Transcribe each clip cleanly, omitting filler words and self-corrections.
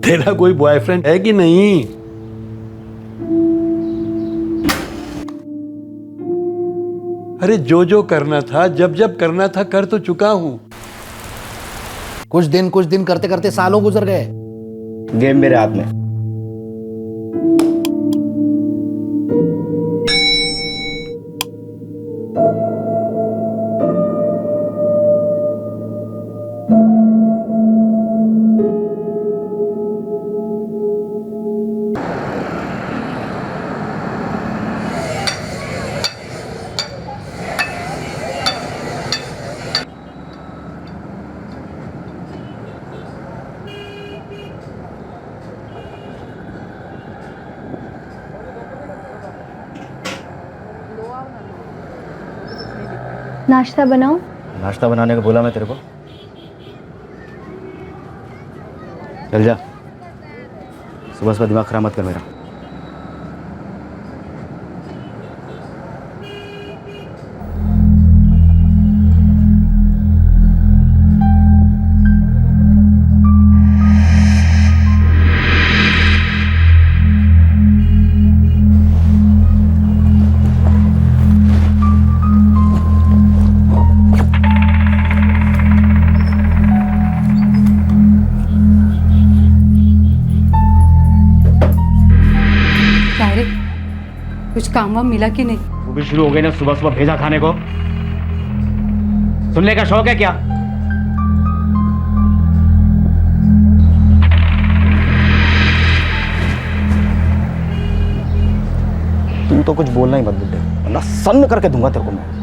तेरा कोई बॉयफ्रेंड है कि नहीं? अरे जो करना था, जब करना था, कर तो चुका हूं। कुछ दिन करते करते सालों गुजर गए। गेम मेरे हाथ में। नाश्ता बनाओ। नाश्ता बनाने को बोला मैं तेरे को? चल जा, सुबह सुबह दिमाग खराब मत कर मेरा। कुछ काम वाम मिला कि नहीं? वो भी शुरू हो गई ना सुबह सुबह भेजा खाने को। सुनने का शौक है क्या? तुम तो कुछ बोलना ही मत बुड्ढे, वरना सन्न करके दूंगा तेरे को मैं।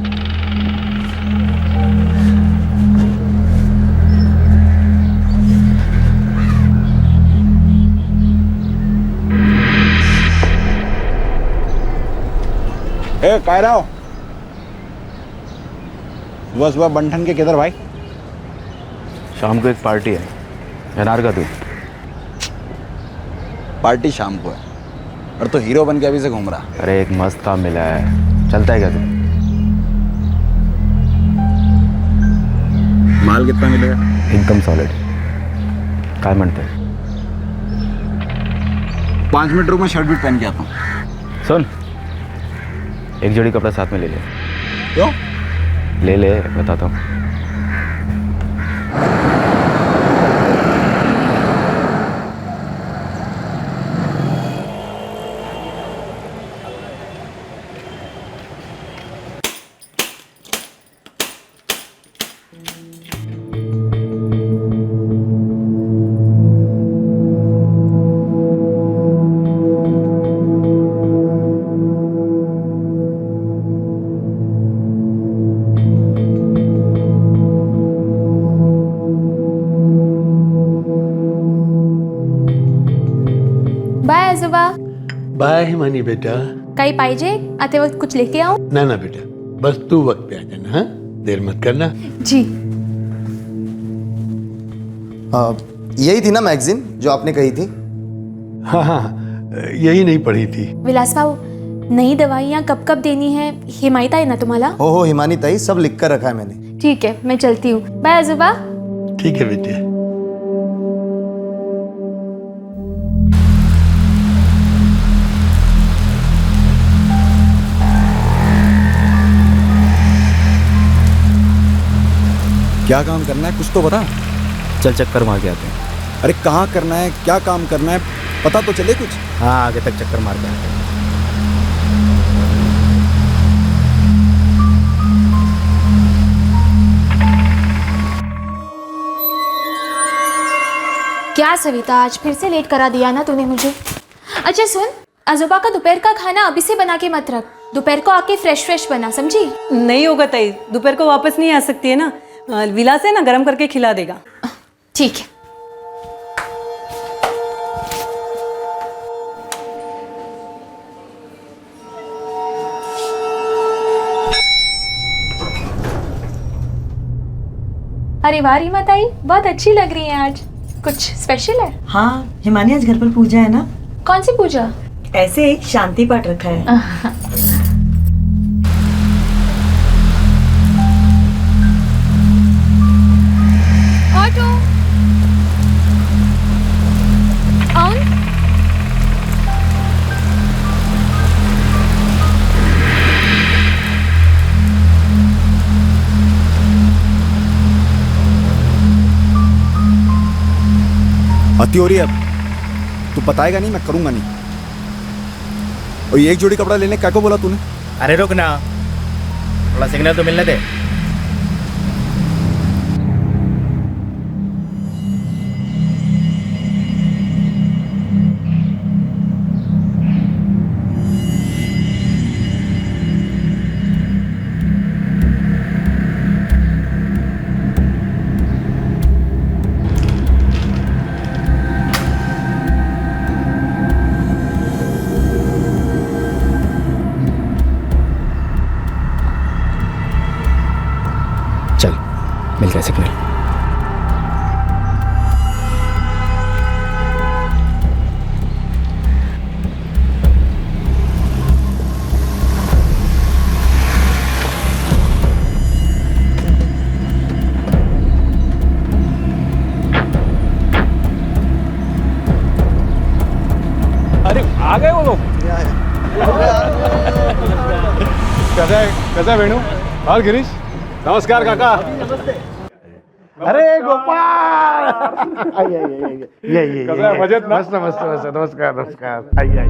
ए कह रहा हो सुबह सुबह बंठन के किधर भाई? शाम को एक पार्टी है, एनआर का तू। पार्टी शाम को है और तो हीरो बन के अभी से घूम रहा। अरे एक मस्त काम मिला है, चलता है क्या तू? माल कितना मिलेगा? एकदम सॉलिड। काय म्हणते? 5 मिनट रुक, मैं शर्ट भी पहन के आता हूँ। सुन, एक जोड़ी कपड़ा साथ में ले ले। क्यों? ले ले, बताता हूँ। बाय आजोबा. बाय हिमानी बेटा. काही पाहिजे? आते वक्त कुछ लेके आओ? ना बेटा, बस तू वक्त पे आ जाना. हाँ, देर मत करना. जी. यही थी ना मैगजीन जो आपने कही थी? हाँ, यही नहीं पढ़ी थी. विलास भाऊ, नई दवाइयाँ कब कब देनी है हिमायत है ना तुम्हाला? हो हिमानी ताई, सब लिख कर रखा है मैंने. ठीक है, मैं चलती हूँ. बाय आजोबा. ठीक है बेटे. क्या काम करना है कुछ तो बता. चल चक्कर मार के आते हैं. अरे कहाँ करना है, क्या काम करना है, पता तो चले कुछ. हाँ, आगे तक चक्कर मार के आते हैं. क्या सविता, आज फिर से लेट करा दिया ना तूने मुझे. अच्छा सुन, आजोबा का दोपहर का खाना अभी से बना के मत रख. दोपहर को आके फ्रेश बना, समझी? नहीं होगा ताई, दोपहर को वापस नहीं आ सकती है ना. विलास है ना, गरम करके खिला देगा. ठीक है. अरे वाह रीमा ताई, बहुत अच्छी लग रही है आज. कुछ स्पेशल है? हाँ, हिमानी आज घर पर पूजा है ना. कौन सी पूजा? ऐसे ही शांति पाठ रखा है. अति हो रही है अब। तू बताएगा नहीं, मैं करूंगा नहीं। और ये एक जोड़ी कपड़ा लेने क्या को बोला तूने? अरे रुक ना, थोड़ा सिग्नल तो मिलने दे। चल मिल गया सिग्नल। अरे आ गए वो लोग। कैसा है वेणु और गिरीश? नमस्कार काका। अरे गोपाल ये कसं आहे, मजेत ना? मस्त मस्त मस्त नमस्कार नमस्कार आइए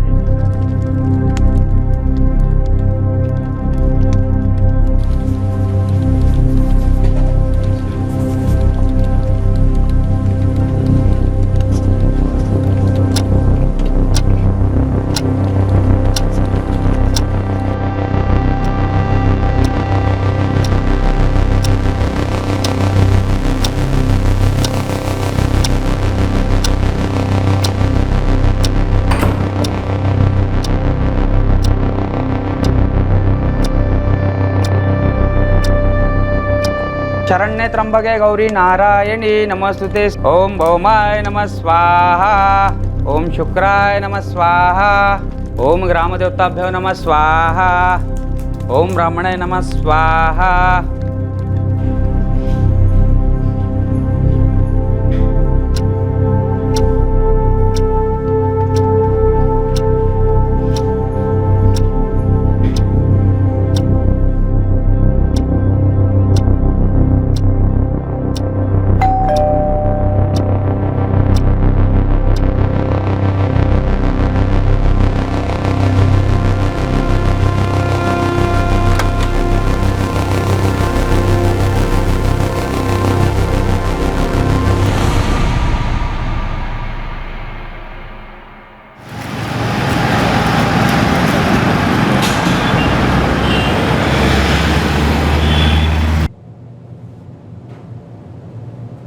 शरण्ये त्र्यंबके गौरी नारायणी नमस्तुते। ओम भौमाय नमः स्वाहा, ओम शुक्राय नमः स्वाहा, ओम ग्रामदेवताभ्यो नमः स्वाहा, ओम ब्राह्मणे नमः स्वाहा।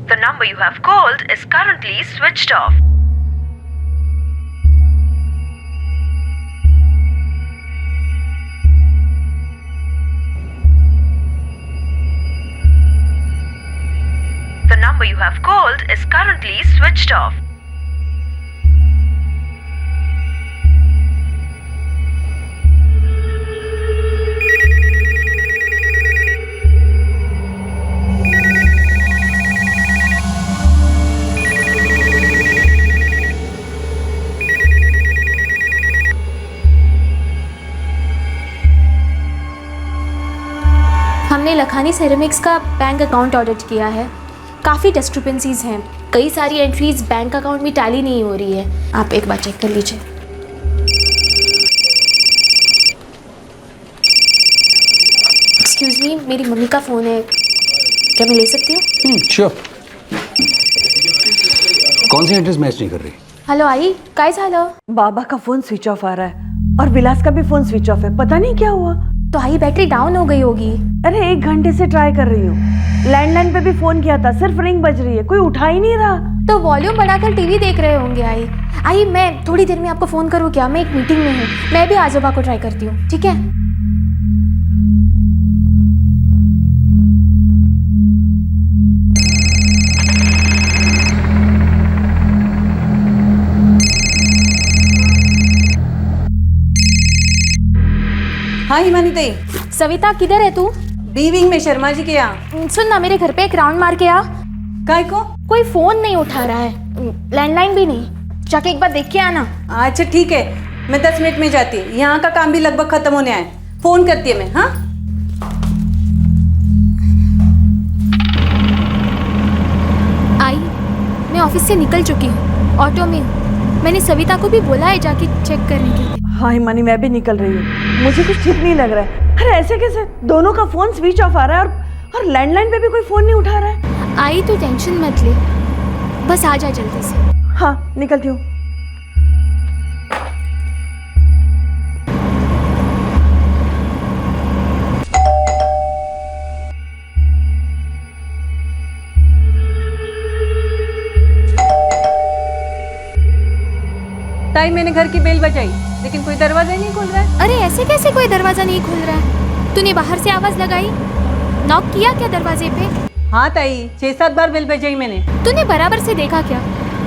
The number you have called is currently switched off. The number you have called is currently switched off. हमने लखानी सेरेमिक्स का बैंक अकाउंट ऑडिट किया है। काफ़ी डिस्क्रिपेंसीज हैं, कई सारी एंट्रीज बैंक अकाउंट में टैली नहीं हो रही है। आप एक बार चेक कर लीजिए। एक्सक्यूज मी, मेरी मम्मी का फ़ोन है, क्या मैं ले सकती हूँ? श्योर। कौन सी एड्रेस मैच नहीं कर रही? हेलो आई, काय झालं? बाबा का फोन स्विच ऑफ आ रहा है और विलास का भी फोन स्विच ऑफ है, पता नहीं क्या हुआ। तो आई बैटरी डाउन हो गई होगी। अरे 1 घंटे से ट्राई कर रही हूँ, लैंडलाइन पे भी फोन किया था, सिर्फ रिंग बज रही है, कोई उठा ही नहीं रहा। तो वॉल्यूम बढ़ाकर टीवी देख रहे होंगे। आई मैं थोड़ी देर में आपको फ़ोन करूँ क्या? मैं एक मीटिंग में हूँ, मैं भी आजोबा को ट्राई करती हूँ, ठीक है? हाँ हिमानी दई। सविता किधर है तू? बी विंग में शर्मा जी के यहाँ। सुन ना, मेरे घर पे एक राउंड मार के आ। काय को? कोई फोन नहीं उठा रहा है, लैंडलाइन भी नहीं। जाके एक बार देख के आना। अच्छा ठीक है, मैं 10 मिनट में जाती हूँ, यहाँ का काम भी लगभग खत्म होने आया, फोन करती है मैं। हाँ आई, मैं ऑफिस से निकल चुकी हूँ। ऑटो में हूँ। मैंने सविता को भी बोला है जाके चेक करने के लिए। हाँ हिमानी, मैं भी निकल रही हूँ। मुझे कुछ ठीक नहीं लग रहा है। अरे ऐसे कैसे? दोनों का फोन स्विच ऑफ आ रहा है और लैंडलाइन पे भी कोई फोन नहीं उठा रहा है। आई तो टेंशन मत ले, बस आ जा जल्दी से। हाँ निकलती हूँ। ताई मैंने घर की बेल बजाई लेकिन कोई दरवाजा ही नहीं खोल रहा है। अरे ऐसे कैसे कोई दरवाजा नहीं खुल रहा है? तूने बाहर से आवाज लगाई, नॉक किया क्या दरवाजे पे? हाँ ताई, 6-7 बार बेल बजाई मैंने। तूने बराबर से देखा क्या?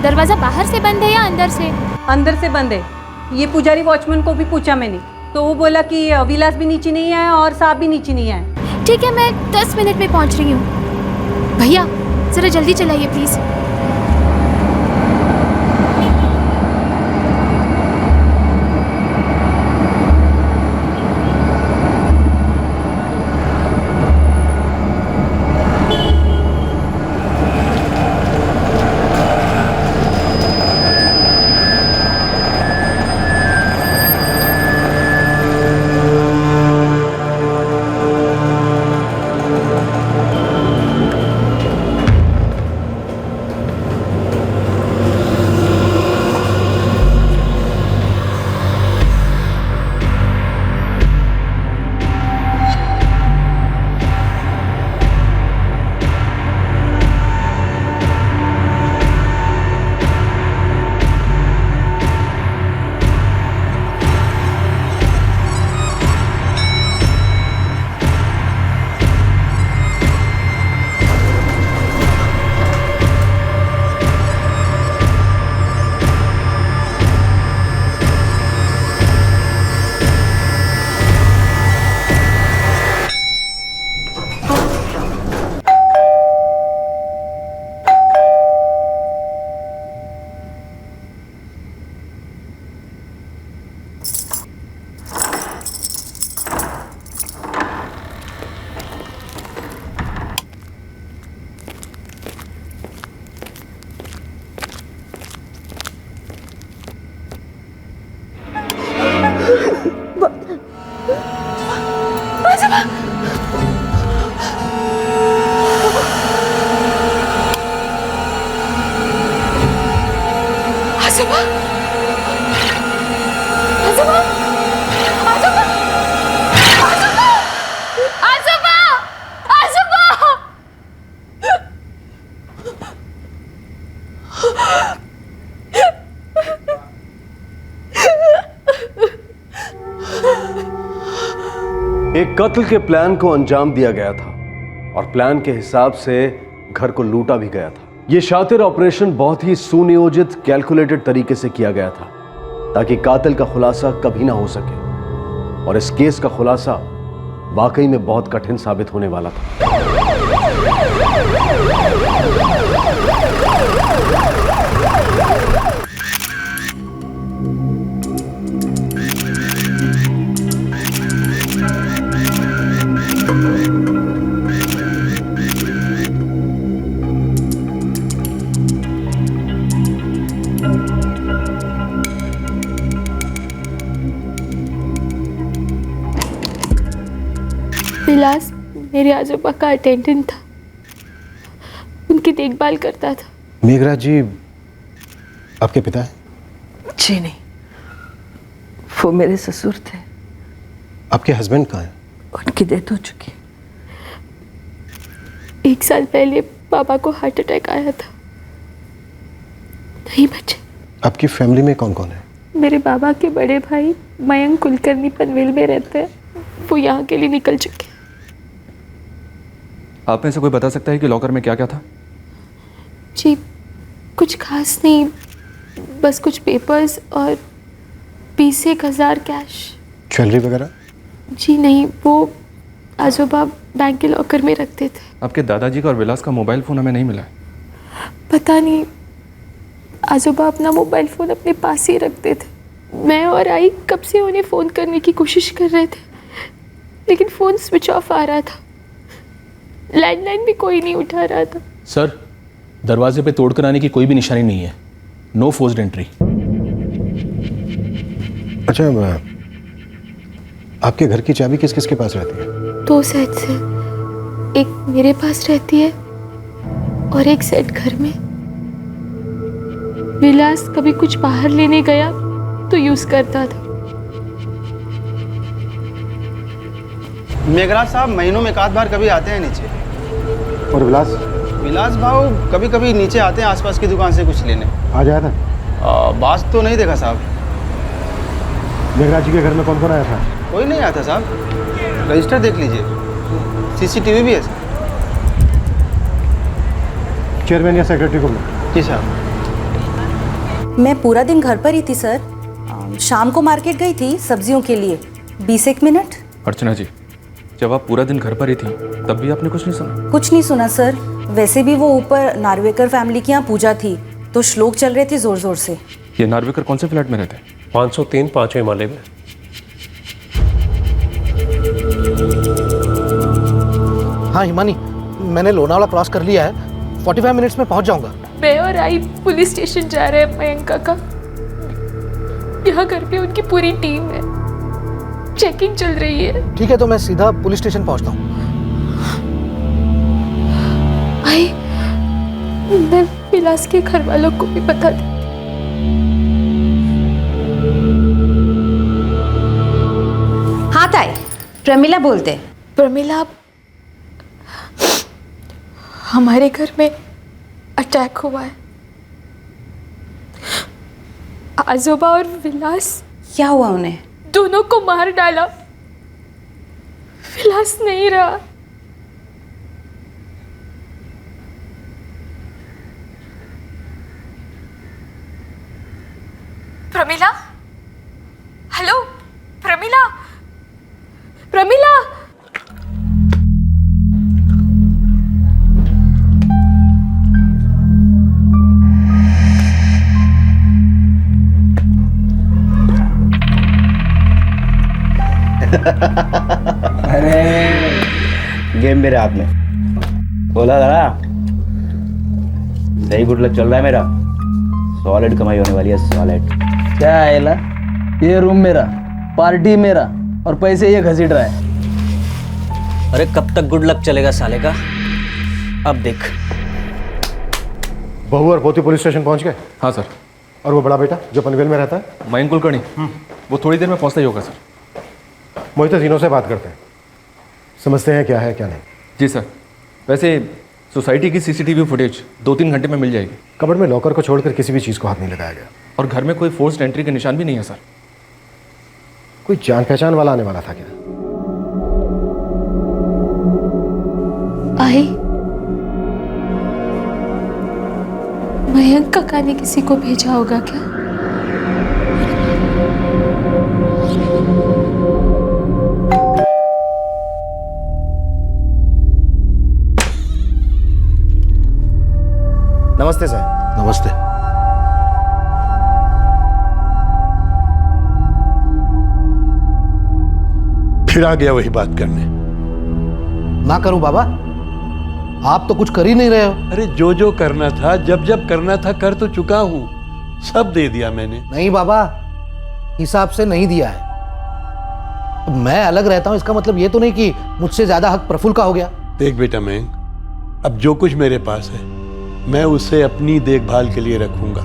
दरवाजा बाहर से बंद है या अंदर से? अंदर से बंद है। ये पुजारी वॉचमैन को भी पूछा मैंने, तो वो बोला कि विलास भी नीचे नहीं आया और साहब भी नीचे नहीं आए। ठीक है, मैं 10 मिनट में पहुंच रही हूँ। भैया जरा जल्दी चलाइए प्लीज। एक कत्ल के प्लान को अंजाम दिया गया था और प्लान के हिसाब से घर को लूटा भी गया था। यह शातिर ऑपरेशन बहुत ही सुनियोजित, कैलकुलेटेड तरीके से किया गया था ताकि कातिल का खुलासा कभी ना हो सके, और इस केस का खुलासा वाकई में बहुत कठिन साबित होने वाला था। विलास मेरे आजोबा का अटेंडेंट था, उनकी देखभाल करता था। मेघराज जी आपके पिता हैं? जी नहीं, वो मेरे ससुर थे। आपके हस्बैंड कहाँ हैं? उनकी डेथ हो चुकी। 1 साल पहले पापा को हार्ट अटैक आया था, नहीं बचे। आपकी फैमिली में कौन कौन है? मेरे बाबा के बड़े भाई मयंक कुलकर्णी पनवेल में रहते हैं, वो यहाँ के लिए निकल चुके। आप में से कोई बता सकता है कि लॉकर में क्या क्या था? जी कुछ खास नहीं, बस कुछ पेपर्स और 20,000 कैश। ज्वेलरी वगैरह? जी नहीं, वो आजोबा बैंक के लॉकर में रखते थे। आपके दादाजी का और विलास का मोबाइल फ़ोन हमें नहीं मिला है। पता नहीं, आजोबा अपना मोबाइल फ़ोन अपने पास ही रखते थे। मैं और आई कब से उन्हें फ़ोन करने की कोशिश कर रहे थे, लेकिन फ़ोन स्विच ऑफ आ रहा था, लैंडलाइन भी कोई नहीं उठा रहा था। सर, दरवाजे पे तोड़कर आने की कोई भी निशानी नहीं है। No forced entry. अच्छा, आपके घर की चाबी किस किस के पास रहती है? 2 सेट से, एक मेरे पास रहती है और एक सेट घर में। विलास कभी कुछ बाहर लेने गया तो यूज करता था। मेघराज साहब महीनों में एक आध बार कभी आते हैं नीचे। और विलास? विलास भाव कभी कभी नीचे आते हैं आसपास की दुकान से कुछ लेने। आ जाया था? बास तो नहीं देखा साहब। मेघराज जी के घर में कौन कौन आया था? कोई नहीं आया था साहब। रजिस्टर देख लीजिए, सीसीटीवी भी है सर। चेयरमैन या सेक्रेटरी को बुलाओ। जी साहब। मैं पूरा दिन घर पर ही थी सर। शाम को मार्केट गई थी सब्जियों के लिए। 20 मिनट। अर्चना जी, जब आप पूरा दिन घर पर ही थी तब भी आपने कुछ नहीं सुना? कुछ नहीं सुना सर। वैसे भी वो ऊपर नार्वेकर फैमिली की यहाँ पूजा थी तो श्लोक चल रहे थे जोर जोर से। ये नार्वेकर कौन से फ्लैट में रहते हैं? 503 5वें माले में। हाँ हिमानी, मैंने लोनावाला क्रॉस कर लिया है। 45 मिनट्स में पहुंच जाऊंगा। मैं और आई पुलिस स्टेशन जा रहे हैं मयंक काका। यहाँ घर पे उनकी पूरी टीम है, चेकिंग चल रही है। ठीक है, तो मैं सीधा पुलिस स्टेशन पहुंचता हूँ। आई, मैं विलास के घर वालों को भी बता दूं। हाँ ताई, प्रमिला बोलते। प्रमिला, हमारे घर में अटैक हुआ है। आजोबा और विलास। क्या हुआ उन्हें? दोनों को मार डाला। विलास नहीं रहा। प्रमिला, हेलो प्रमिला, प्रमिला। अरे गेम मेरे हाथ में। बोला दादा, सही गुड लक चल रहा है मेरा। सॉलिड कमाई होने वाली है, सॉलिड। क्या है ला? ये रूम मेरा, पार्टी मेरा और पैसे ये घसीट रहा है। अरे कब तक गुड लक चलेगा साले का? अब देख। बहू और पोती पुलिस स्टेशन पहुंच गए? हाँ सर। और वो बड़ा बेटा जो पनवेल में रहता है? मयंक कुलकर्णी, वो थोड़ी देर में पहुंचता ही होगा सर। मोहित, तीनों से बात करते हैं, समझते हैं क्या है क्या नहीं। जी सर। वैसे सोसाइटी की सीसीटीवी फुटेज 2-3 घंटे में मिल जाएगी। कबर्ड में लॉकर को छोड़कर किसी भी चीज़ को हाथ नहीं लगाया गया। और घर में कोई फोर्स्ड एंट्री के निशान भी नहीं है सर। कोई जान पहचान वाला आने वाला था क्या? आई, मयंक काका ने किसी को भेजा होगा क्या? नमस्ते सर। नमस्ते। फिर आ गया वही बात करने। ना करूं बाबा, आप तो कुछ कर ही नहीं रहे हो। अरे जो जो करना था, जब जब करना था कर तो चुका हूं। सब दे दिया मैंने। नहीं बाबा, हिसाब से नहीं दिया है। अब मैं अलग रहता हूं, इसका मतलब ये तो नहीं कि मुझसे ज्यादा हक प्रफुल्ल का हो गया। देख बेटा मयंक, अब जो कुछ मेरे पास है मैं उसे अपनी देखभाल के लिए रखूंगा,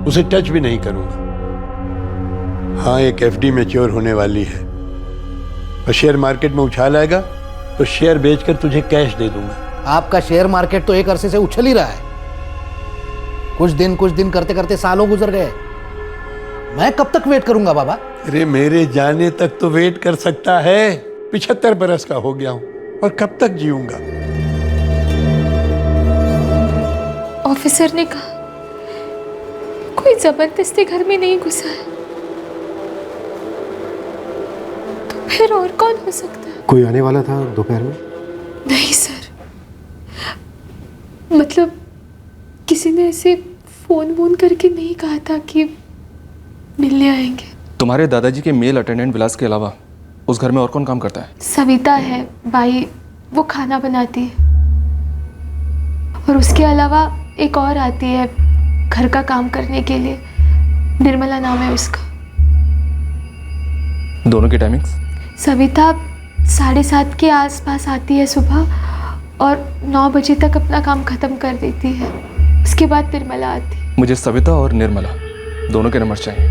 उसे टच भी नहीं करूंगा। हाँ, एक एफडी मैच्योर होने वाली है और शेयर मार्केट में उछाल आएगा तो शेयर बेचकर तुझे कैश दे दूंगा। आपका शेयर मार्केट तो एक अरसे से उछल ही रहा है। कुछ दिन करते करते सालों गुजर गए। मैं कब तक वेट करूंगा बाबा? अरे मेरे जाने तक तो वेट कर सकता है। 75 बरस का हो गया हूं और कब तक जीऊंगा। ऑफिसर ने कहा कोई जबरदस्ती घर में नहीं घुसा है, तो फिर और कौन हो सकता है? कोई आने वाला था दोपहर में? नहीं सर, मतलब किसी ने ऐसे फोन वोन करके नहीं कहा था कि मिलने आएंगे। तुम्हारे दादाजी के मेल अटेंडेंट विलास के अलावा उस घर में और कौन काम करता है? सविता है बाई, वो खाना बनाती है। और उसके अलावा एक और आती है घर का काम करने के लिए। निर्मला नाम है उसका। दोनों की टाइमिंग्स? सविता 7:30 के आसपास आती है सुबह और 9 बजे तक अपना काम ख़त्म कर देती है। उसके बाद निर्मला आती है। मुझे सविता और निर्मला दोनों के नंबर चाहिए।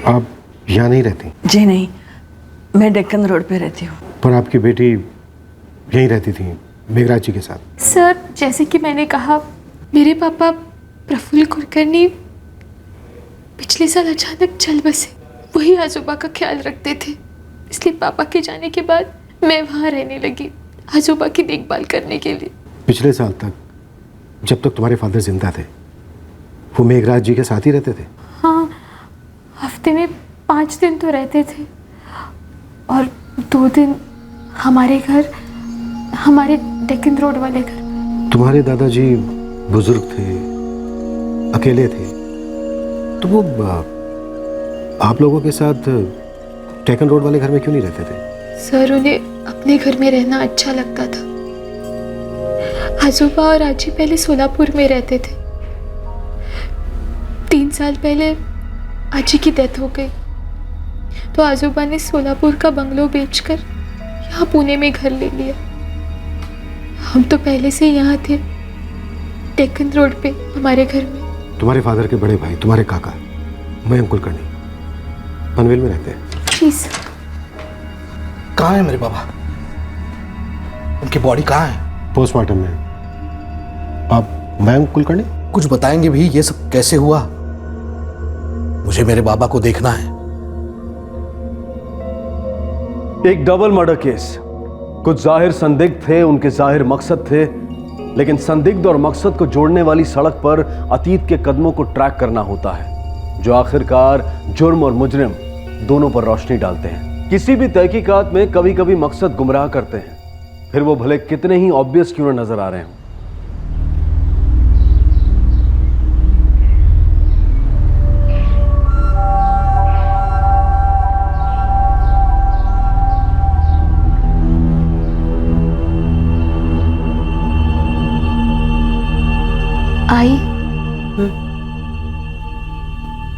आप यहाँ नहीं रहती? जी नहीं, मैं डेक्कन रोड पे रहती हूँ। पर आपकी बेटी यहीं रहती थी मेघराज जी के साथ। सर, जैसे कि मैंने कहा, मेरे पापा प्रफुल्ल कुलकर्णी पिछले साल अचानक चल बसे। वही आजोबा का ख्याल रखते थे, इसलिए पापा के जाने के बाद मैं वहाँ रहने लगी आजोबा की देखभाल करने के लिए। पिछले साल तक जब तक तुम्हारे फादर जिंदा थे वो मेघराज जी के साथ ही रहते थे? हाँ, हफ्ते में 5 दिन तो रहते थे और 2 दिन हमारे घर, हमारे डेक्कन रोड वाले घर। तुम्हारे दादाजी बुजुर्ग थे, अकेले थे, तो वो आप लोगों के साथ डेक्कन रोड वाले घर में क्यों नहीं रहते थे? सर, उन्हें अपने घर में रहना अच्छा लगता था। आजोबा और आजी पहले सोलापुर में रहते थे। 3 साल पहले आजी की डेथ हो गई, तो आजोबा ने सोलापुर का बंगलो बेचकर यहाँ पुणे में घर ले लिया। हम तो पहले से यहाँ थे, डेक्कन रोड पे हमारे घर में। तुम्हारे फादर के बड़े भाई, तुम्हारे काका मयंक कुलकर्णी पनवेल में रहते हैं। जी सर। कहाँ है मेरे बाबा? उनकी बॉडी कहाँ है? पोस्टमार्टम में। आप मयंक कुलकर्णी? कुछ बताएंगे भी, ये सब कैसे हुआ? मुझे मेरे बाबा को देखना है। एक डबल मर्डर केस। कुछ जाहिर संदिग्ध थे, उनके जाहिर मकसद थे, लेकिन संदिग्ध और मकसद को जोड़ने वाली सड़क पर अतीत के कदमों को ट्रैक करना होता है, जो आखिरकार जुर्म और मुजरिम दोनों पर रोशनी डालते हैं। किसी भी तहकीकात में कभी कभी मकसद गुमराह करते हैं, फिर वो भले कितने ही ऑब्वियस क्यों न नजर आ रहे हों। आई,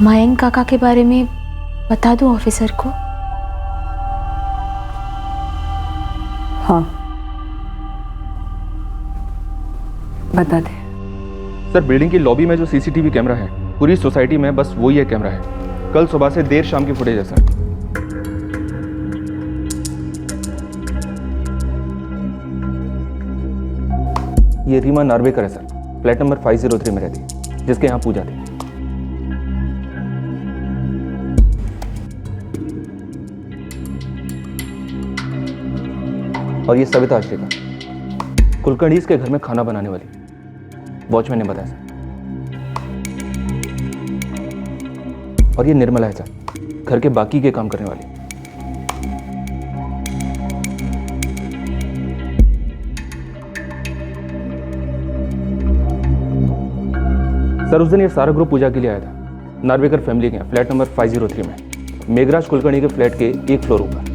मयंक काका के बारे में बता दूं ऑफिसर को? हाँ, बता दे। सर, बिल्डिंग की लॉबी में जो सीसीटीवी कैमरा है, पूरी सोसाइटी में बस वही एक कैमरा है। कल सुबह से देर शाम की फुटेज है सर। ये रीमा नार्वेकर है सर, फ्लैट नंबर 503 में रहती है, जिसके यहाँ पूजा थी। और ये सविता आश्रिका, कुलकर्णी के घर में खाना बनाने वाली, वॉचमैन ने बताया सर। और ये निर्मला है सर, घर के बाकी के काम करने वाली। सर, उस दिन ये सारा ग्रुप पूजा के लिए आया था नार्वेकर फैमिली के यहाँ, फ्लैट नंबर 503 में, मेघराज कुलकर्णी के फ्लैट के 1 फ्लोर ऊपर।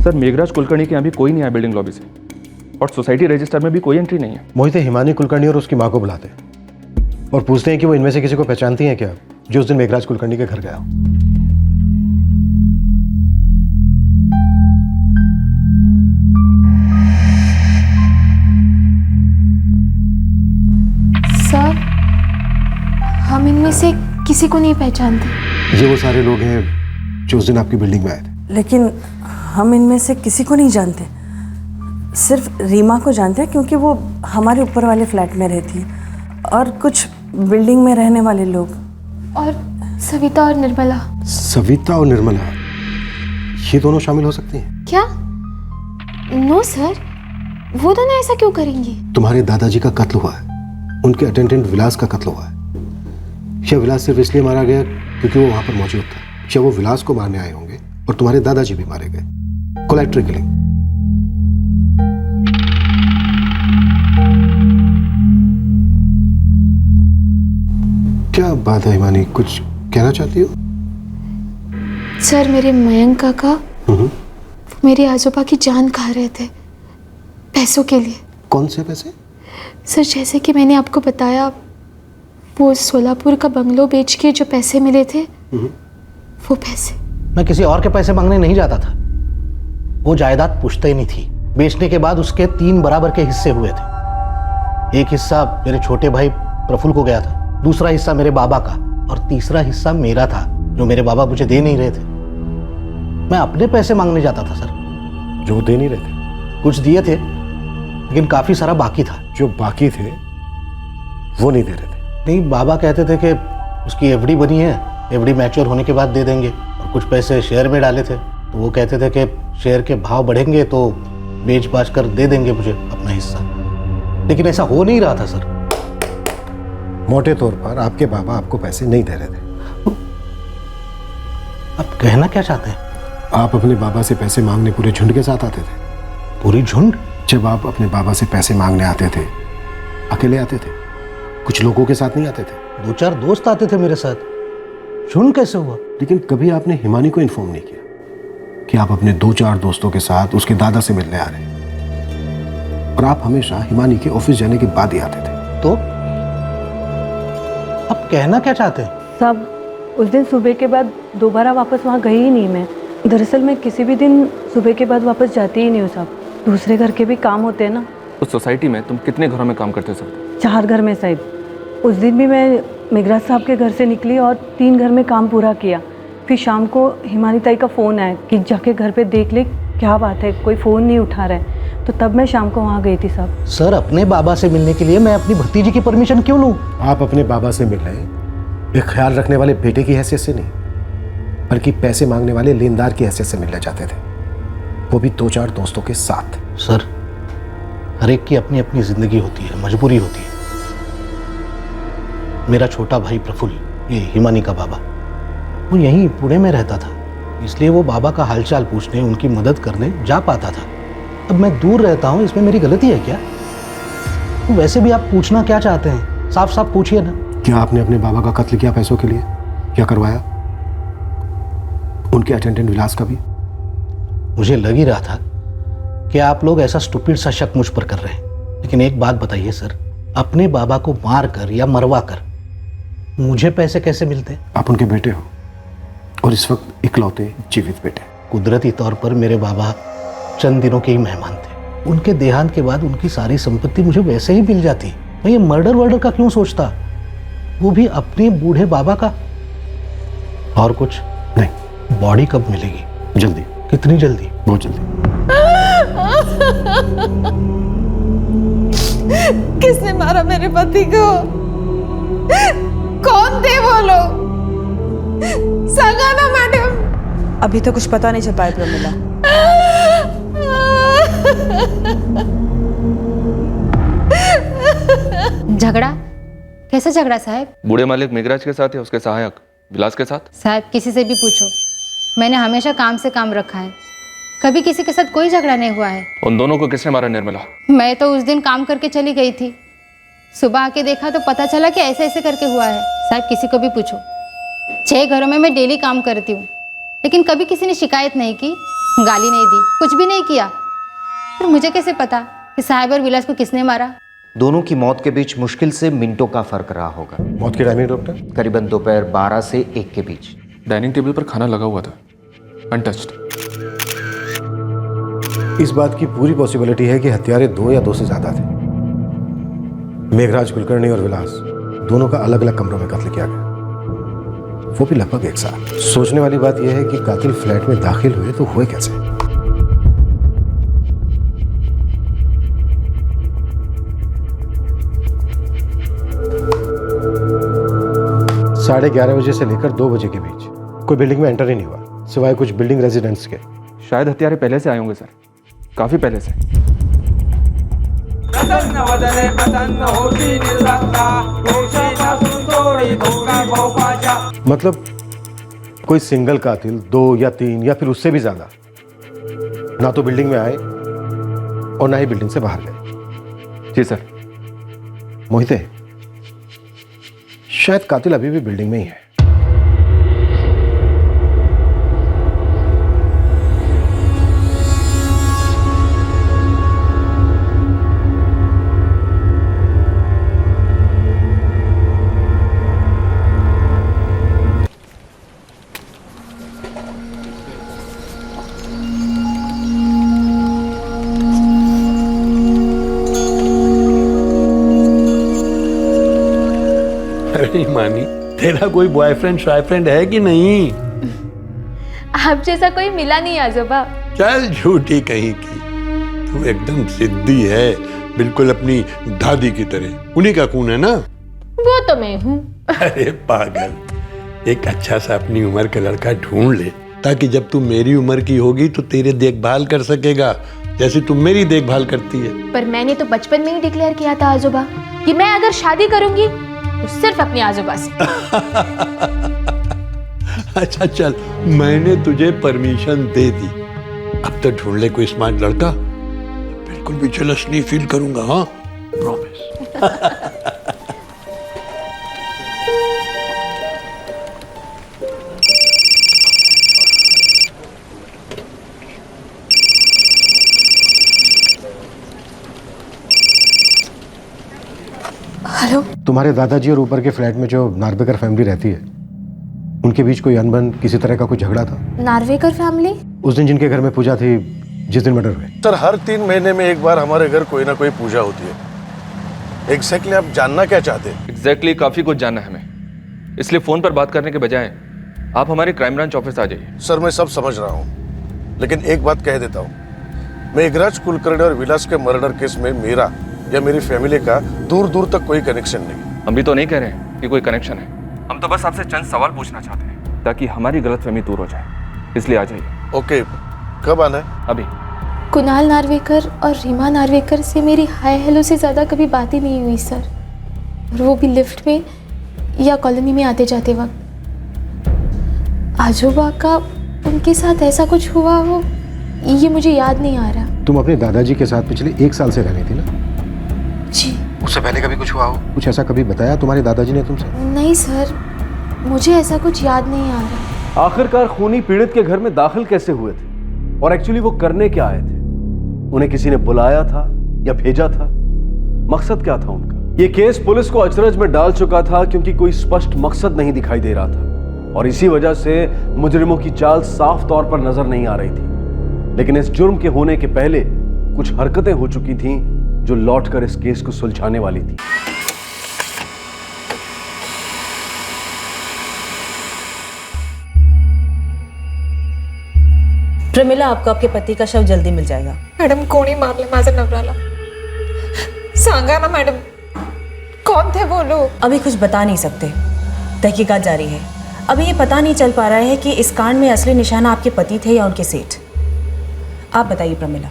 सर, मेघराज कुलकर्णी के यहाँ भी कोई नहीं आया बिल्डिंग लॉबी से, और सोसाइटी रजिस्टर में भी कोई एंट्री नहीं है। मोहित हिमानी कुलकर्णी और उसकी माँ को बुलाते हैं और पूछते हैं कि वो इनमें से किसी को पहचानती हैं क्या, जो उस दिन मेघराज कुलकर्णी के घर गया। सर, हम इनमें से किसी को नहीं पहचानते। ये वो सारे लोग हैं जो उस दिन आपकी बिल्डिंग में आए थे। लेकिन हम इनमें से किसी को नहीं जानते, सिर्फ रीमा को जानते हैं क्योंकि वो हमारे ऊपर वाले फ्लैट में रहती है, और कुछ बिल्डिंग में रहने वाले लोग। और सविता और निर्मला। सविता और निर्मला, ये दोनों शामिल हो सकती हैं क्या? नो सर, वो दोनों ऐसा क्यों करेंगी? तुम्हारे दादाजी का कत्ल हुआ है, उनके अटेंडेंट विलास का कत्ल हुआ है। यह विलास सिर्फ इसलिए मारा गया क्योंकि वो वहां पर मौजूद था। क्या वो विलास को मारने आए होंगे और तुम्हारे दादाजी भी मारे गए? Collateral killing. क्या बात है हिमानी, कुछ कहना चाहती हो? सर, मेरे मयंक काका मेरे आजोबा की जान खा रहे थे पैसों के लिए। कौन से पैसे? सर, जैसे कि मैंने आपको बताया, वो सोलापुर का बंगलो बेच के जो पैसे मिले थे, वो पैसे। मैं किसी और के पैसे मांगने नहीं जाता था। वो जायदाद पुश्तैनी नहीं थी। बेचने के बाद उसके 3 बराबर के हिस्से हुए थे। एक हिस्सा मेरे छोटे भाई प्रफुल्ल को गया था, दूसरा हिस्सा मेरे बाबा का, और तीसरा हिस्सा मेरा था जो मेरे बाबा मुझे दे नहीं रहे थे। मैं अपने पैसे मांगने जाता था सर। जो दे नहीं रहे थे? कुछ दिए थे, लेकिन काफी सारा बाकी था। जो बाकी थे वो नहीं दे रहे थे? नहीं, बाबा कहते थे कि उसकी एफडी बनी है, एफडी मैच्योर होने के बाद दे देंगे, और कुछ पैसे शेयर में डाले थे, तो वो कहते थे कि शेयर के भाव बढ़ेंगे तो बेच बाच कर दे देंगे मुझे अपना हिस्सा। लेकिन ऐसा हो नहीं रहा था सर। मोटे तौर पर आपके बाबा आपको पैसे नहीं दे रहे थे। आप कहना क्या चाहते हैं? आप अपने बाबा से पैसे मांगने पूरे झुंड के साथ आते थे? पूरी झुंड? जब आप अपने बाबा से पैसे मांगने आते थे, अकेले आते थे? कुछ लोगों के साथ नहीं आते थे? 2-4 दोस्त आते थे मेरे साथ। झुंड कैसे हुआ? लेकिन कभी आपने हिमानी को इन्फॉर्म नहीं किया कि आप अपने 2-4 दोस्तों के साथ उसके दादा से मिलने आ रहे हैं, और आप हमेशा हिमानी के ऑफिस जाने के बाद ही आते थे। तो आप कहना क्या चाहते हैं? सब उस दिन सुबह के बाद दोबारा वापस वहाँ गई ही नहीं मैं। दरअसल मैं किसी भी दिन सुबह के बाद वापस जाती ही नहीं हूँ साहब। दूसरे घर के भी काम होते हैं ना। उस सोसाइटी में तुम कितने घरों में काम करते हो सर? 4 घर में साहब। उस दिन भी मैं मेघराज साहब के घर से निकली और 3 घर में काम पूरा किया। फिर शाम को हिमानी ताई का फ़ोन आया कि जाके घर पे देख ले क्या बात है, कोई फ़ोन नहीं उठा रहा है। तो तब मैं शाम को वहाँ गई थी साहब। सर, अपने बाबा से मिलने के लिए मैं अपनी भतीजी की परमिशन क्यों लूँ? आप अपने बाबा से मिल रहे एक ख्याल रखने वाले बेटे की हैसियत से नहीं, बल्कि पैसे मांगने वाले लेनदार की हैसियत से मिलना चाहते थे, वो भी 2-4 दोस्तों के साथ। सर, हर एक की अपनी अपनी जिंदगी होती है, मजबूरी होती है। मेरा छोटा भाई प्रफुल्ल, ये हिमानी का बाबा, वो यहीं पुणे में रहता था, इसलिए वो बाबा का हालचाल पूछने, उनकी मदद करने जा पाता था। अब मैं दूर रहता हूँ, इसमें मेरी गलती है क्या? तो वैसे भी आप पूछना क्या चाहते हैं? साफ साफ पूछिए ना। क्या आपने अपने बाबा का कत्ल किया पैसों के लिए? क्या करवाया? उनके अटेंडेंट विलास का भी? मुझे लग ही रहा था कि आप लोग ऐसा स्टूपिड सा शक मुझ पर कर रहे हैं। लेकिन एक बात बताइए सर, अपने बाबा को मार कर या मरवा कर मुझे पैसे कैसे मिलते? आप उनके बेटे हो, और इस वक्त इकलौते जीवित बेटे। कुदरती तौर पर मेरे बाबा चंद दिनों के ही मेहमान थे। उनके देहांत के बाद उनकी सारी संपत्ति मुझे वैसे ही मिल जाती। मैं ये मर्डर वर्डर का क्यों सोचता, वो भी अपने बूढ़े बाबा का? और कुछ नहीं। बॉडी कब मिलेगी? जल्दी। कितनी जल्दी? बहुत जल्दी। किसने मारा मेरे पति को? कौन थे वो लोग? संगाना मैडम। अभी तो कुछ पता नहीं चल पाया प्रमिला। झगड़ा? कैसा झगड़ा साहब? बूढ़े मालिक मेघराज के साथ या उसके सहायक विलास के साथ? साहब, किसी से भी पूछो, मैंने हमेशा काम से काम रखा है, कभी किसी के साथ कोई झगड़ा नहीं हुआ है। उन दोनों को किसने मारा निर्मला? मैं तो उस दिन काम करके चली गई थी, सुबह आके देखा तो पता चला कि ऐसे ऐसे करके हुआ है। साहब, किसी को भी पूछो। 6 घरों में मैं डेली काम करती हूँ, लेकिन कभी किसी ने शिकायत नहीं की, गाली नहीं दी, कुछ भी नहीं किया। पर मुझे कैसे पता कि साहब और विलास को किसने मारा? दोनों की मौत के बीच मुश्किल से मिनटों का फर्क रहा होगा। मौत की टाइमिंग डॉक्टर? करीबन दोपहर 12 से 1 के बीच। डाइनिंग टेबल पर खाना लगा हुआ था, अनटच्ड। इस बात की पूरी पॉसिबिलिटी है कि हत्यारे 2 या 2 से ज्यादा थे। मेघराज कुलकर्णी और विलास दोनों का अलग अलग कमरों में कत्ल किया गया, वो भी लगभग एक साथ। सोचने वाली बात यह है कि कातिल फ्लैट में दाखिल हुए तो हुए कैसे? 11:30 बजे से लेकर 2 बजे के बीच कोई बिल्डिंग में एंटर ही नहीं हुआ, सिवाय कुछ बिल्डिंग रेजिडेंट्स के। शायद हत्यारे पहले से आए होंगे सर, काफी पहले से। मतलब कोई सिंगल कातिल 2 या 3 या फिर उससे भी ज्यादा ना तो बिल्डिंग में आए और ना ही बिल्डिंग से बाहर गए। जी सर। मोहिते, शायद कातिल अभी भी बिल्डिंग में ही है। मानी, तेरा कोई बॉयफ्रेंड शॉयफ्रेंड है कि नहीं? आप जैसा कोई मिला नहीं आजोबा। चल झूठी कहीं की, तू एकदम जिद्दी है, बिल्कुल अपनी दादी की तरह। उन्हीं का खून है ना? वो तो मैं हूँ। अरे पागल, एक अच्छा सा अपनी उम्र का लड़का ढूंढ ले, ताकि जब तू मेरी उम्र की होगी तो तेरे देखभाल कर सकेगा जैसे तू मेरी देखभाल करती है। पर मैंने तो बचपन में ही डिक्लेयर किया था आजोबा कि मैं अगर शादी करूंगी तो सिर्फ अपने आजोबा से। अच्छा चल, मैंने तुझे परमिशन दे दी। अब तो ढूंढ ले कोई स्मार्ट लड़का, बिल्कुल भी जेलस नहीं फील करूंगा। हाँ, प्रॉमिस। हेलो। तुम्हारे दादाजी और ऊपर के फ्लैट में जो नार्वेकर फैमिली रहती है, उनके बीच कोई अनबन, किसी तरह का कोई झगड़ा था? नार्वेकर फैमिली? उस दिन जिनके घर में पूजा थी, जिस दिन मर्डर हुए। सर, हर 3 महीने में एक बार हमारे घर कोई ना कोई पूजा होती है। एग्जैक्टली आप जानना क्या चाहते हैं? एग्जैक्टली काफी कुछ जानना है हमें, इसलिए फोन पर बात करने के बजाय आप हमारे क्राइम ब्रांच ऑफिस आ जाइए। सर, मैं सब समझ रहा हूँ, लेकिन एक बात कह देता हूँ, मेघराज कुलकर्णी और विलास के मर्डर केस में मेरा या मेरी फैमिली का दूर दूर तक कोई कनेक्शन नहीं। हम भी तो नहीं कह रहे हैं कि कोई कनेक्शन है, हम तो बस आपसे चंद सवाल पूछना चाहते हैं ताकि हमारी गलतफहमी दूर हो जाए, इसलिए आ जाइए। ओके, कब आना है? अभी। कुणाल नार्वेकर और रीमा नार्वेकर से मेरी हाय हेलो से ज़्यादा कभी बात ही नहीं हुई सर, और वो भी लिफ्ट में या कॉलोनी में आते जाते वक्त। आजोबा का उनके साथ ऐसा कुछ हुआ हो, ये मुझे याद नहीं आ रहा। तुम अपने दादाजी के साथ पिछले 1 साल से रहनी थी ना? जी। उससे पहले कभी कुछ हुआ हो? कुछ ऐसा कभी बताया तुम्हारे दादाजी ने तुमसे? नहीं सर, मुझे ऐसा कुछ याद नहीं आ रहा। आखिरकार खूनी पीड़ित के घर में दाखिल कैसे हुए थे और एक्चुअली वो करने क्या आए थे? उन्हें किसी ने बुलाया था या भेजा था? मकसद क्या था उनका? ये केस पुलिस को अचरज में डाल चुका था क्योंकि कोई स्पष्ट मकसद नहीं दिखाई दे रहा था और इसी वजह से मुजरिमों की चाल साफ तौर पर नजर नहीं आ रही थी। लेकिन इस जुर्म के होने के पहले कुछ हरकतें हो चुकी थीं जो लौटकर इस केस को सुलझाने वाली थी। प्रमिला, आपको आपके पति का शव जल्दी मिल जाएगा। मॅडम, कोणी मारले माझा नवऱ्याला? सांगा ना मॅडम, कौन थे वो लोग? अभी कुछ बता नहीं सकते, तहकीकात जारी है। अभी ये पता नहीं चल पा रहा है कि इस कांड में असली निशाना आपके पति थे या उनके सेठ। आप बताइए प्रमिला,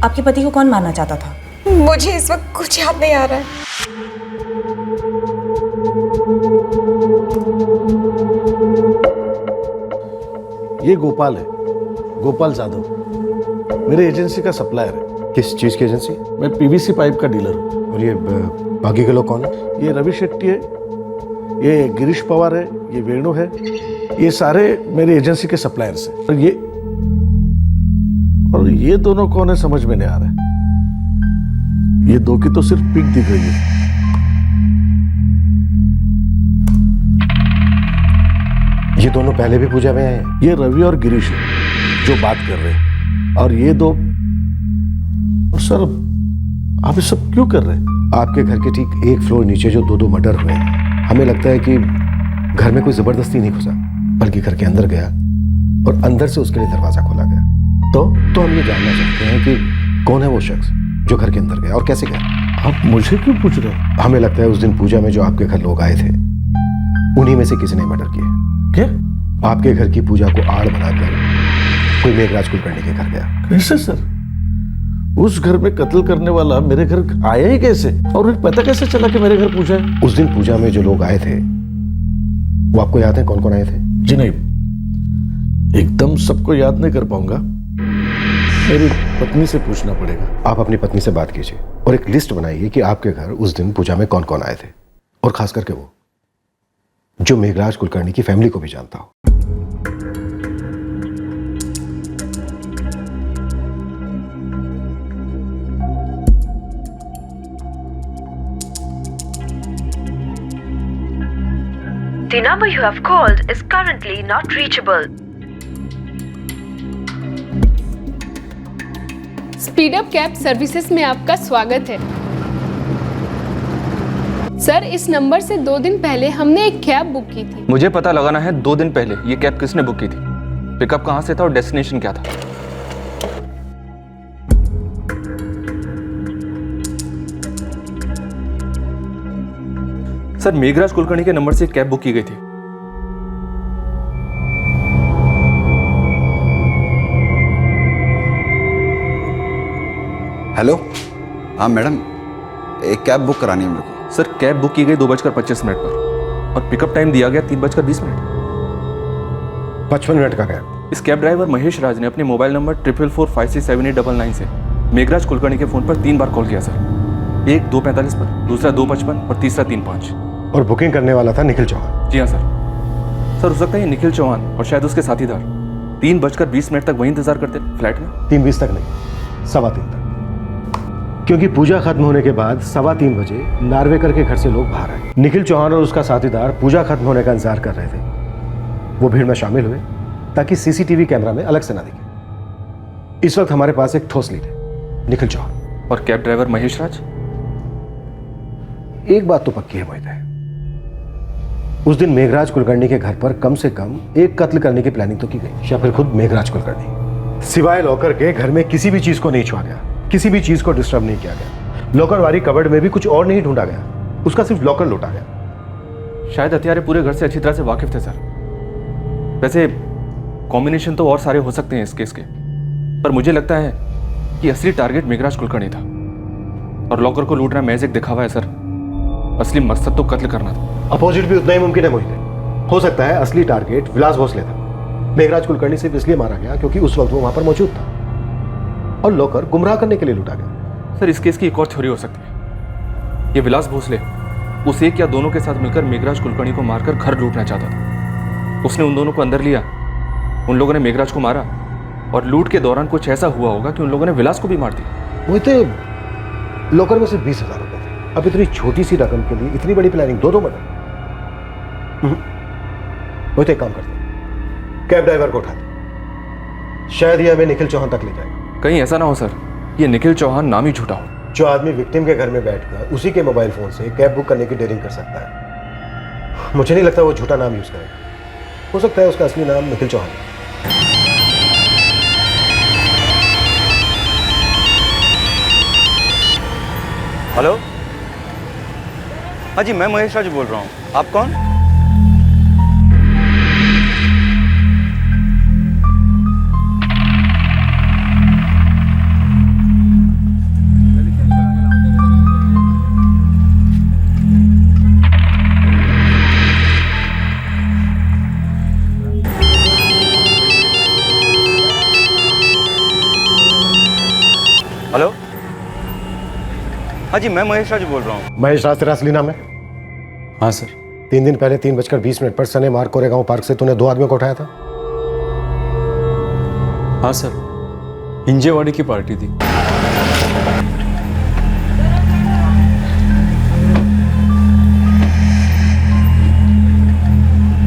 आपके पति को कौन मारना चाहता था? मुझे इस वक्त कुछ याद नहीं आ रहा है। ये गोपाल है, गोपाल जाधव, मेरे एजेंसी का सप्लायर है। किस चीज की एजेंसी? मैं पीवीसी पाइप का डीलर हूँ। और ये बाकी के लोग कौन है? ये रवि शेट्टी है, ये गिरीश पवार है, ये वेणु है, ये सारे मेरी एजेंसी के सप्लायर्स हैं। और ये दोनों कौन है समझ में नहीं आ रहा है। ये दो की तो सिर्फ पिक दिख रही है। ये दोनों पहले भी पूजा में आए हैं? ये रवि और गिरीश है जो बात कर रहे हैं, और ये दो। और सर, आप ये सब क्यों कर रहे हैं? आपके घर के ठीक 1 फ्लोर नीचे जो 2 मर्डर हुए हैं, हमें लगता है कि घर में कोई जबरदस्ती नहीं घुसा, बल्कि घर के अंदर गया और अंदर से उसके लिए दरवाजा खोला गया। तो हम ये जानना चाहते हैं कि कौन है वो शख्स जो घर के अंदर गया और कैसे गया? आप मुझे क्यों पूछ रहे हैं? हमें लगता है उस दिन पूजा में जो आपके घर लोग आए थे, उन्हीं में से किसी ने मर्डर किया। क्या? आपके घर की पूजा को आड़ बनाकर कोई मेघराज कुलकर्णी के घर गया। कैसे सर? उस घर में कत्ल करने वाला मेरे घर आया ही कैसे? और उन्हें पता कैसे चला कि मेरे घर पूजा है? उस दिन पूजा में जो लोग आए थे, वो आपको याद है कौन कौन आए थे? जी नहीं, एकदम सबको याद नहीं कर पाऊंगा, मेरी पत्नी से पूछना पड़ेगा। आप अपनी पत्नी से बात कीजिए और एक लिस्ट बनाइए कि आपके घर उस दिन पूजा में कौन कौन आए थे, और खास करके वो जो मेघराज कुलकर्णी की फैमिली को भी जानता हो। The number you have called is currently not reachable. Speed up cab services में आपका स्वागत है। सर, इस नंबर से 2 दिन पहले हमने एक कैब बुक की थी। मुझे पता लगाना है 2 दिन पहले ये कैब किसने बुक की थी, पिकअप कहाँ से था और डेस्टिनेशन क्या था। सर, मेघराज कुलकर्णी के नंबर से एक कैब बुक की गई थी। हेलो, हाँ मैडम, एक कैब बुक करानी है मेरे को। सर, कैब बुक की गई 2:25 पर और पिकअप टाइम दिया गया 3:20। 55 मिनट का कैब। इस कैब ड्राइवर महेश राज ने अपने मोबाइल नंबर 44453789 से मेघराज कुलकर्णी के फोन पर 3 बार कॉल किया सर। एक 2:45 पर, दूसरा 2:55 और तीसरा 3:05। और बुकिंग करने वाला था निखिल चौहान। जी हाँ सर। सर, हो सकता है ये निखिल चौहान और शायद उसके साथीदार 3:20 तक वही इंतजार करते फ्लैट में। 3:20 तक नहीं, 3:15 तक, क्योंकि पूजा खत्म होने के बाद 3:15 बजे नार्वेकर के घर से लोग बाहर आए। निखिल चौहान और उसका साथीदार पूजा खत्म होने का इंतजार कर रहे थे। वो भीड़ में शामिल हुए ताकि सीसीटीवी कैमरा में अलग से ना दिखे। इस वक्त हमारे पास एक ठोस लीड है, निखिल चौहान। और कैब ड्राइवर महेश राज। एक बात तो पक्की है मोहित, उस दिन मेघराज कुलकर्णी के घर पर कम से कम एक कत्ल करने की प्लानिंग तो की गई, या फिर खुद मेघराज कुलकर्णी। सिवाय लॉकर के घर में किसी भी चीज को नहीं छुआ गया, किसी भी चीज को डिस्टर्ब नहीं किया गया। लॉकर वाली कबर्ड में भी कुछ और नहीं ढूंढा गया, उसका सिर्फ लॉकर लूटा गया। शायद हत्यारे पूरे घर से अच्छी तरह से वाकिफ थे सर। वैसे कॉम्बिनेशन तो और सारे हो सकते हैं इस केस के, पर मुझे लगता है कि असली टारगेट मेघराज कुलकर्णी था और लॉकर को लूटना महज एक दिखावा है सर। असली मकसद तो कत्ल करना था। अपोजिट भी उतना ही मुमकिन है मोहित। हो सकता है असली टारगेट विलास भोसले था। मेघराज कुलकर्णी सिर्फ इसलिए मारा गया क्योंकि उस वक्त वो वहां पर मौजूद था, और लॉकर गुमराह करने के लिए लूटा गया। सर, इस केस की एक और थ्योरी हो सकती है। ये विलास भोसले उस एक या दोनों के साथ मिलकर मेघराज कुलकर्णी को मारकर घर लूटना चाहता था। उसने उन दोनों को अंदर लिया, उन लोगों ने मेघराज को मारा और लूट के दौरान कुछ ऐसा हुआ होगा कि उन लोगों ने विलास को भी मार दिया। मोहित, लॉकर में सिर्फ 20,000 रुपए थे। अब इतनी छोटी सी रकम के लिए इतनी बड़ी प्लानिंग, 2 मर्डर। मोहित, एक काम करते हैं, कैब ड्राइवर को उठाते, शायद ये हमें निखिल चौहान तक ले जाएगा। कहीं ऐसा ना हो सर, ये निखिल चौहान नाम ही झूठा हो। जो आदमी विक्टिम के घर में बैठकर उसी के मोबाइल फोन से कैब बुक करने की डेयरिंग कर सकता है, मुझे नहीं लगता वो झूठा नाम यूज करेगा। हो सकता है उसका असली नाम निखिल चौहान है। हेलो, हाँ जी, मैं महेश राज बोल रहा हूँ। आप कौन? हेलो, हाँ जी, मैं महेश राज बोल रहा हूँ। महेश राज तेरा असली नाम है? हाँ सर। 3 दिन पहले 3:20 पर सने मार्ग कोरेगांव पार्क से तूने 2 आदमियों को उठाया था। हाँ सर, हिंजेवाड़ी की पार्टी थी।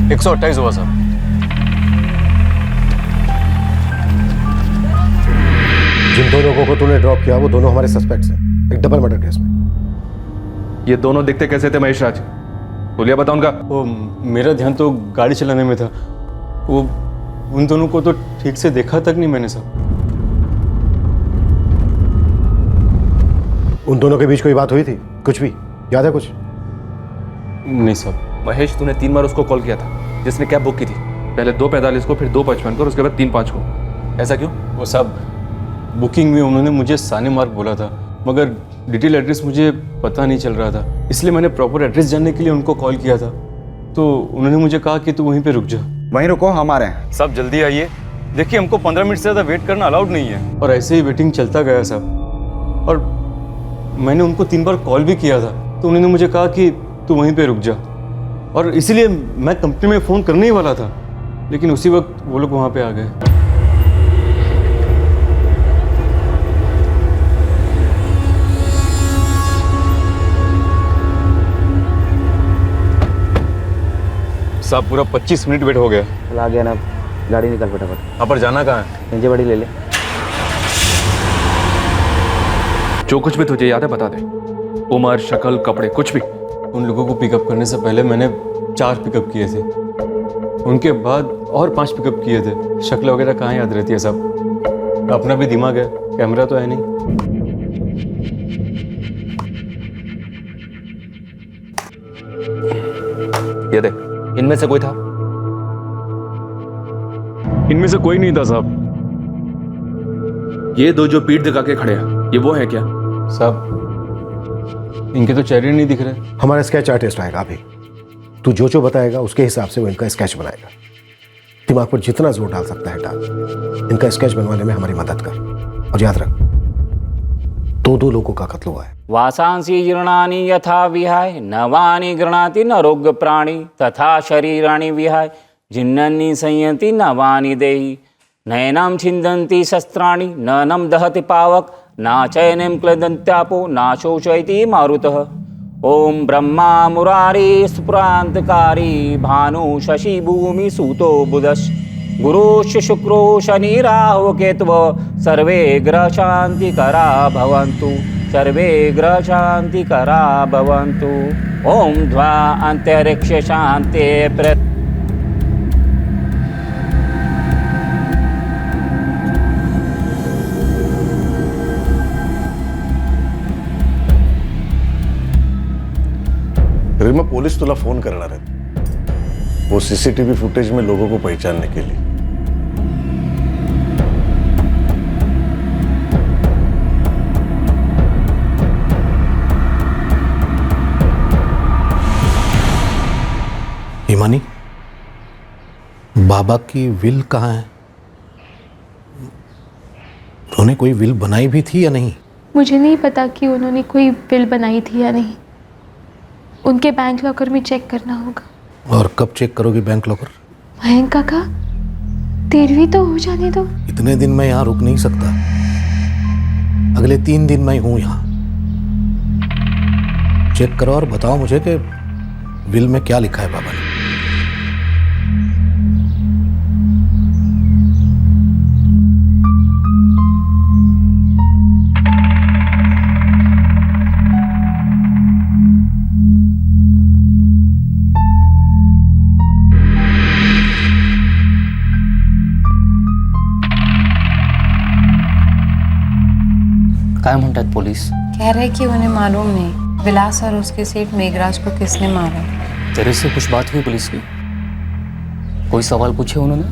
$128 हुआ सर। जिन 2 लोगों को तूने ड्रॉप किया वो दोनों हमारे सस्पेक्ट्स हैं, एक डबल मर्डर केस में। ये दोनों दिखते कैसे थे महेश राज? बोलिए, बता उनका। वो मेरा ध्यान तो गाड़ी चलाने में था, वो उन दोनों को तो ठीक से देखा तक नहीं मैंने साहब। उन दोनों के बीच कोई बात हुई थी? कुछ भी याद है कुछ? नहीं साहब। महेश, तूने 3 बार उसको कॉल किया था जिसने कैब बुक की थी। पहले 2:45 को, फिर 2:55 को और उसके बाद 3:05 को। ऐसा क्यों? वो साहब, बुकिंग में उन्होंने मुझे साने मार्ग बोला था, मगर डिटेल एड्रेस मुझे पता नहीं चल रहा था, इसलिए मैंने प्रॉपर एड्रेस जानने के लिए उनको कॉल किया था। तो उन्होंने मुझे कहा कि तू वहीं पे रुक जा। वहीं रुको, हम आ रहे हैं। साहब जल्दी आइए, देखिए हमको 15 मिनट से ज़्यादा वेट करना अलाउड नहीं है। और ऐसे ही वेटिंग चलता गया साहब। और मैंने उनको 3 बार कॉल भी किया था, तो उन्होंने मुझे कहा कि तू वहीं पे रुक जा। और इसीलिए मैं कंपनी में फ़ोन करने ही वाला था, लेकिन उसी वक्त वो लोग वहाँ पे आ गए। साहब पूरा 25 मिनट वेट हो गया। चल आ गया ना, गाड़ी निकल फटाफट। आप पर जाना कहाँ है? नीचे बड़ी ले ले। जो कुछ भी तुझे याद है बता दे। उम्र, शक्ल, कपड़े, कुछ भी। उन लोगों को पिकअप करने से पहले मैंने 4 पिकअप किए थे, उनके बाद और 5 पिकअप किए थे। शक्ल वगैरह कहाँ याद रहती है साहब, अपना भी दिमाग है, कैमरा तो है नहीं। ये देख, इनमें से कोई था? इनमें से कोई नहीं था साहब। ये दो जो पीठ दिखा के खड़े हैं, ये वो है क्या? साहब इनके तो चेहरे नहीं दिख रहे। हमारा स्केच आर्टिस्ट आएगा अभी, तू जो बताएगा उसके हिसाब से वो इनका स्केच बनाएगा। दिमाग पर जितना जोर डाल सकता है डाल, इनका स्केच बनवाने में हमारी मदद कर। और याद रख, 2 लोगों का कत्ल हुआ है। वासांसी जीर्णानि यथा विहाय नवानि गृणाति नरोग्य प्राणी तथा शरीराणि विहाय जिन्नन्नि संयति नवानि देहि नयनं छिन्दन्ति शस्त्राणि ननं दहति पावक नाचयनं क्लदन्त्यापो नाशोचयति मारुतः। ओम ब्रह्मा मुरारी स्फुरान्तकारी भानु शशि भूमि सूतो बुधश्च गुरुश्च शुक्रो शनि राहु केतव सर्वे ग्रह शान्तिकरा भवन्तु, सर्वे ग्रह शान्तिकरा भवन्तु। ओम ध्वा अंतरिक्ष शान्ते प्र रीमा, पोलीस तुला फोन करणार आहेत वो सीसीटीव्ही फुटेज में लोगों को पहचानने के लिए। हिमानी, बाबा की विल कहाँ है? उन्होंने कोई विल बनाई भी थी या नहीं? मुझे नहीं पता कि उन्होंने कोई विल बनाई थी या नहीं। उनके बैंक लॉकर में चेक करना होगा। और कब चेक करोगी बैंक लॉकर? मयंक काका, 13वीं तो हो जाने दो। इतने दिन मैं यहाँ रुक नहीं सकता, अगले 3 दिन मैं हूँ यहाँ। चेक करो और बताओ मुझे कि विल में क्या लिखा है बाबा ने। काय म्हणतात पोलीस? कह रहे कि उन्हें मालूम नहीं विलास और उसके सेठ मेघराज को किसने मारा। तेरे से कुछ बात हुई पुलिस की? कोई सवाल पूछे उन्होंने?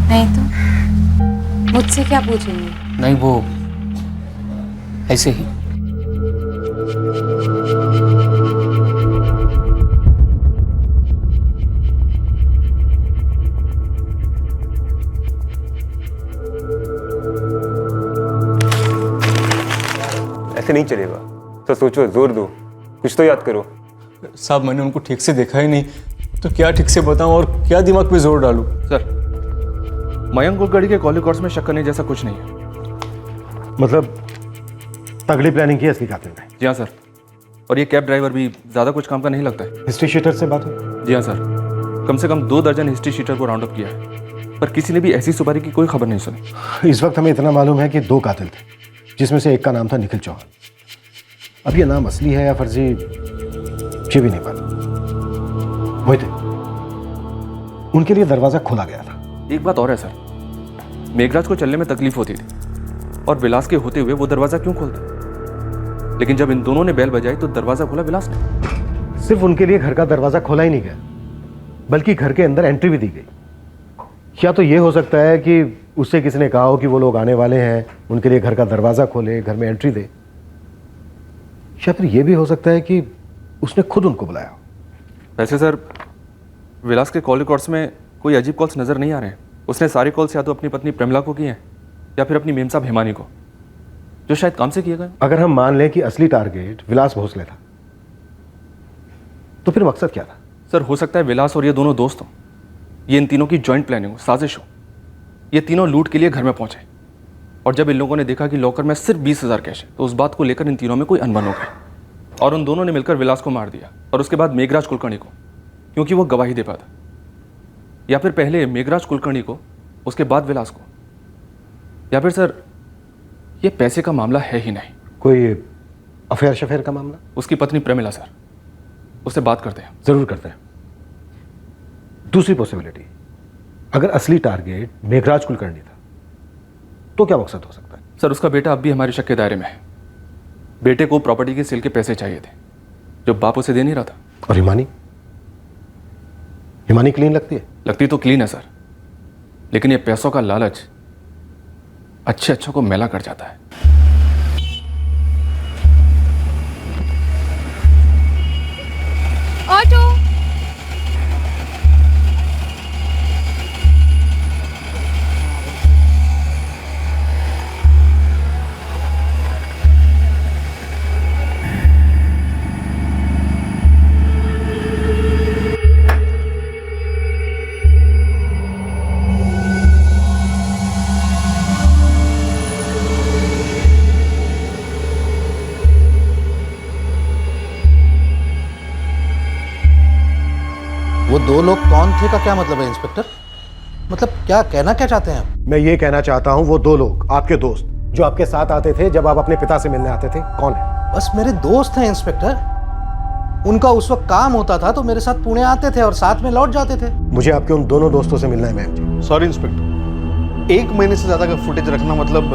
नहीं तो मुझसे क्या पूछेंगे? नहीं, वो ऐसे ही। ऐसे नहीं चलेगा, तो सोचो, जोर दो, कुछ तो याद करो। साहब मैंने उनको ठीक से देखा ही नहीं, तो क्या ठीक से बताऊं और क्या दिमाग पे जोर डालूं? सर, मयंक कुलकर्णी के कॉल रिकॉर्ड्स में शक करने जैसा कुछ नहीं है। मतलब तगड़ी प्लानिंग की असली कातिल ने? जी हाँ सर, और ये कैब ड्राइवर भी ज़्यादा कुछ काम का नहीं लगता है। हिस्ट्री शीटर से बात हुई? जी हाँ सर, कम से कम 2 दर्जन हिस्ट्री शीटर को राउंड अप किया है, पर किसी ने भी ऐसी सुपारी की कोई खबर नहीं सुनी। इस वक्त हमें इतना मालूम है कि 2 कातिल थे, जिसमें से एक का नाम था निखिल चौहान। अब ये नाम असली है या फर्जी, ये भी नहीं मालूम। वही थे, उनके लिए दरवाजा खोला गया था। एक बात और है सर, मेघराज को चलने में तकलीफ होती थी, और विलास के होते हुए वो दरवाजा क्यों खोलते? लेकिन जब इन दोनों ने बेल बजाई तो दरवाजा खोला विलास ने। सिर्फ उनके लिए घर का दरवाजा खोला ही नहीं गया, बल्कि घर के अंदर एंट्री भी दी गई। या तो ये हो सकता है कि उससे किसी ने कहा हो कि वो लोग आने वाले हैं, उनके लिए घर का दरवाजा खोले, घर में एंट्री दे। या फिर ये भी हो सकता है कि उसने खुद उनको बुलाया। वैसे सर, विलास के कॉल रिकॉर्ड्स में कोई अजीब कॉल्स नज़र नहीं आ रहे हैं। उसने सारे कॉल्स या तो अपनी पत्नी प्रेमला को किए हैं या फिर अपनी मेम साहब हिमानी को, जो शायद काम से किए गए। अगर हम मान लें कि असली टारगेट विलास भोसले था, तो फिर मकसद क्या था? सर, हो सकता है विलास और ये दोनों दोस्त हों, ये इन तीनों की जॉइंट प्लानिंग हो, साजिश हो। ये तीनों लूट के लिए घर में पहुंचे और जब इन लोगों ने देखा कि लॉकर में सिर्फ 20,000 कैश है, तो उस बात को लेकर इन तीनों में कोई अनबन हो गई और उन दोनों ने मिलकर विलास को मार दिया और उसके बाद मेघराज कुलकर्णी को, क्योंकि वो गवाही दे पाता। या फिर पहले मेघराज कुलकर्णी को, उसके बाद विलास को। या फिर सर, ये पैसे का मामला है ही नहीं, कोई अफेयर शफेयर का मामला? उसकी पत्नी प्रेमिला सर, उससे बात करते हैं। जरूर करते हैं। दूसरी पॉसिबिलिटी, अगर असली टारगेट मेघराज कुलकर्णी था, तो क्या मकसद हो सकता है? सर, उसका बेटा अब भी हमारे शक के दायरे में है। बेटे को प्रॉपर्टी के सेल के पैसे चाहिए थे जो बाप उसे दे नहीं रहा था। और हिमानी? हिमानी क्लीन लगती है? लगती तो क्लीन है सर, लेकिन ये पैसों का लालच अच्छे अच्छों को मैला कर जाता है। ऑटो। वो दो लोग कौन थे का क्या मतलब है इंस्पेक्टर? मतलब क्या कहना क्या चाहते हैं आप? मैं ये कहना चाहता हूं, वो दो लोग आपके दोस्त जो आपके साथ आते थे जब आप अपने पिता से मिलने आते थे, कौन है? बस मेरे दोस्त हैं इंस्पेक्टर। उनका उस वक्त काम होता था तो मेरे साथ पुणे आते थे और साथ में लौट जाते थे। मुझे आपके उन दोनों दोस्तों से मिलना है मैम जी। सॉरी इंस्पेक्टर, 1 महीने से ज्यादा का फुटेज रखना मतलब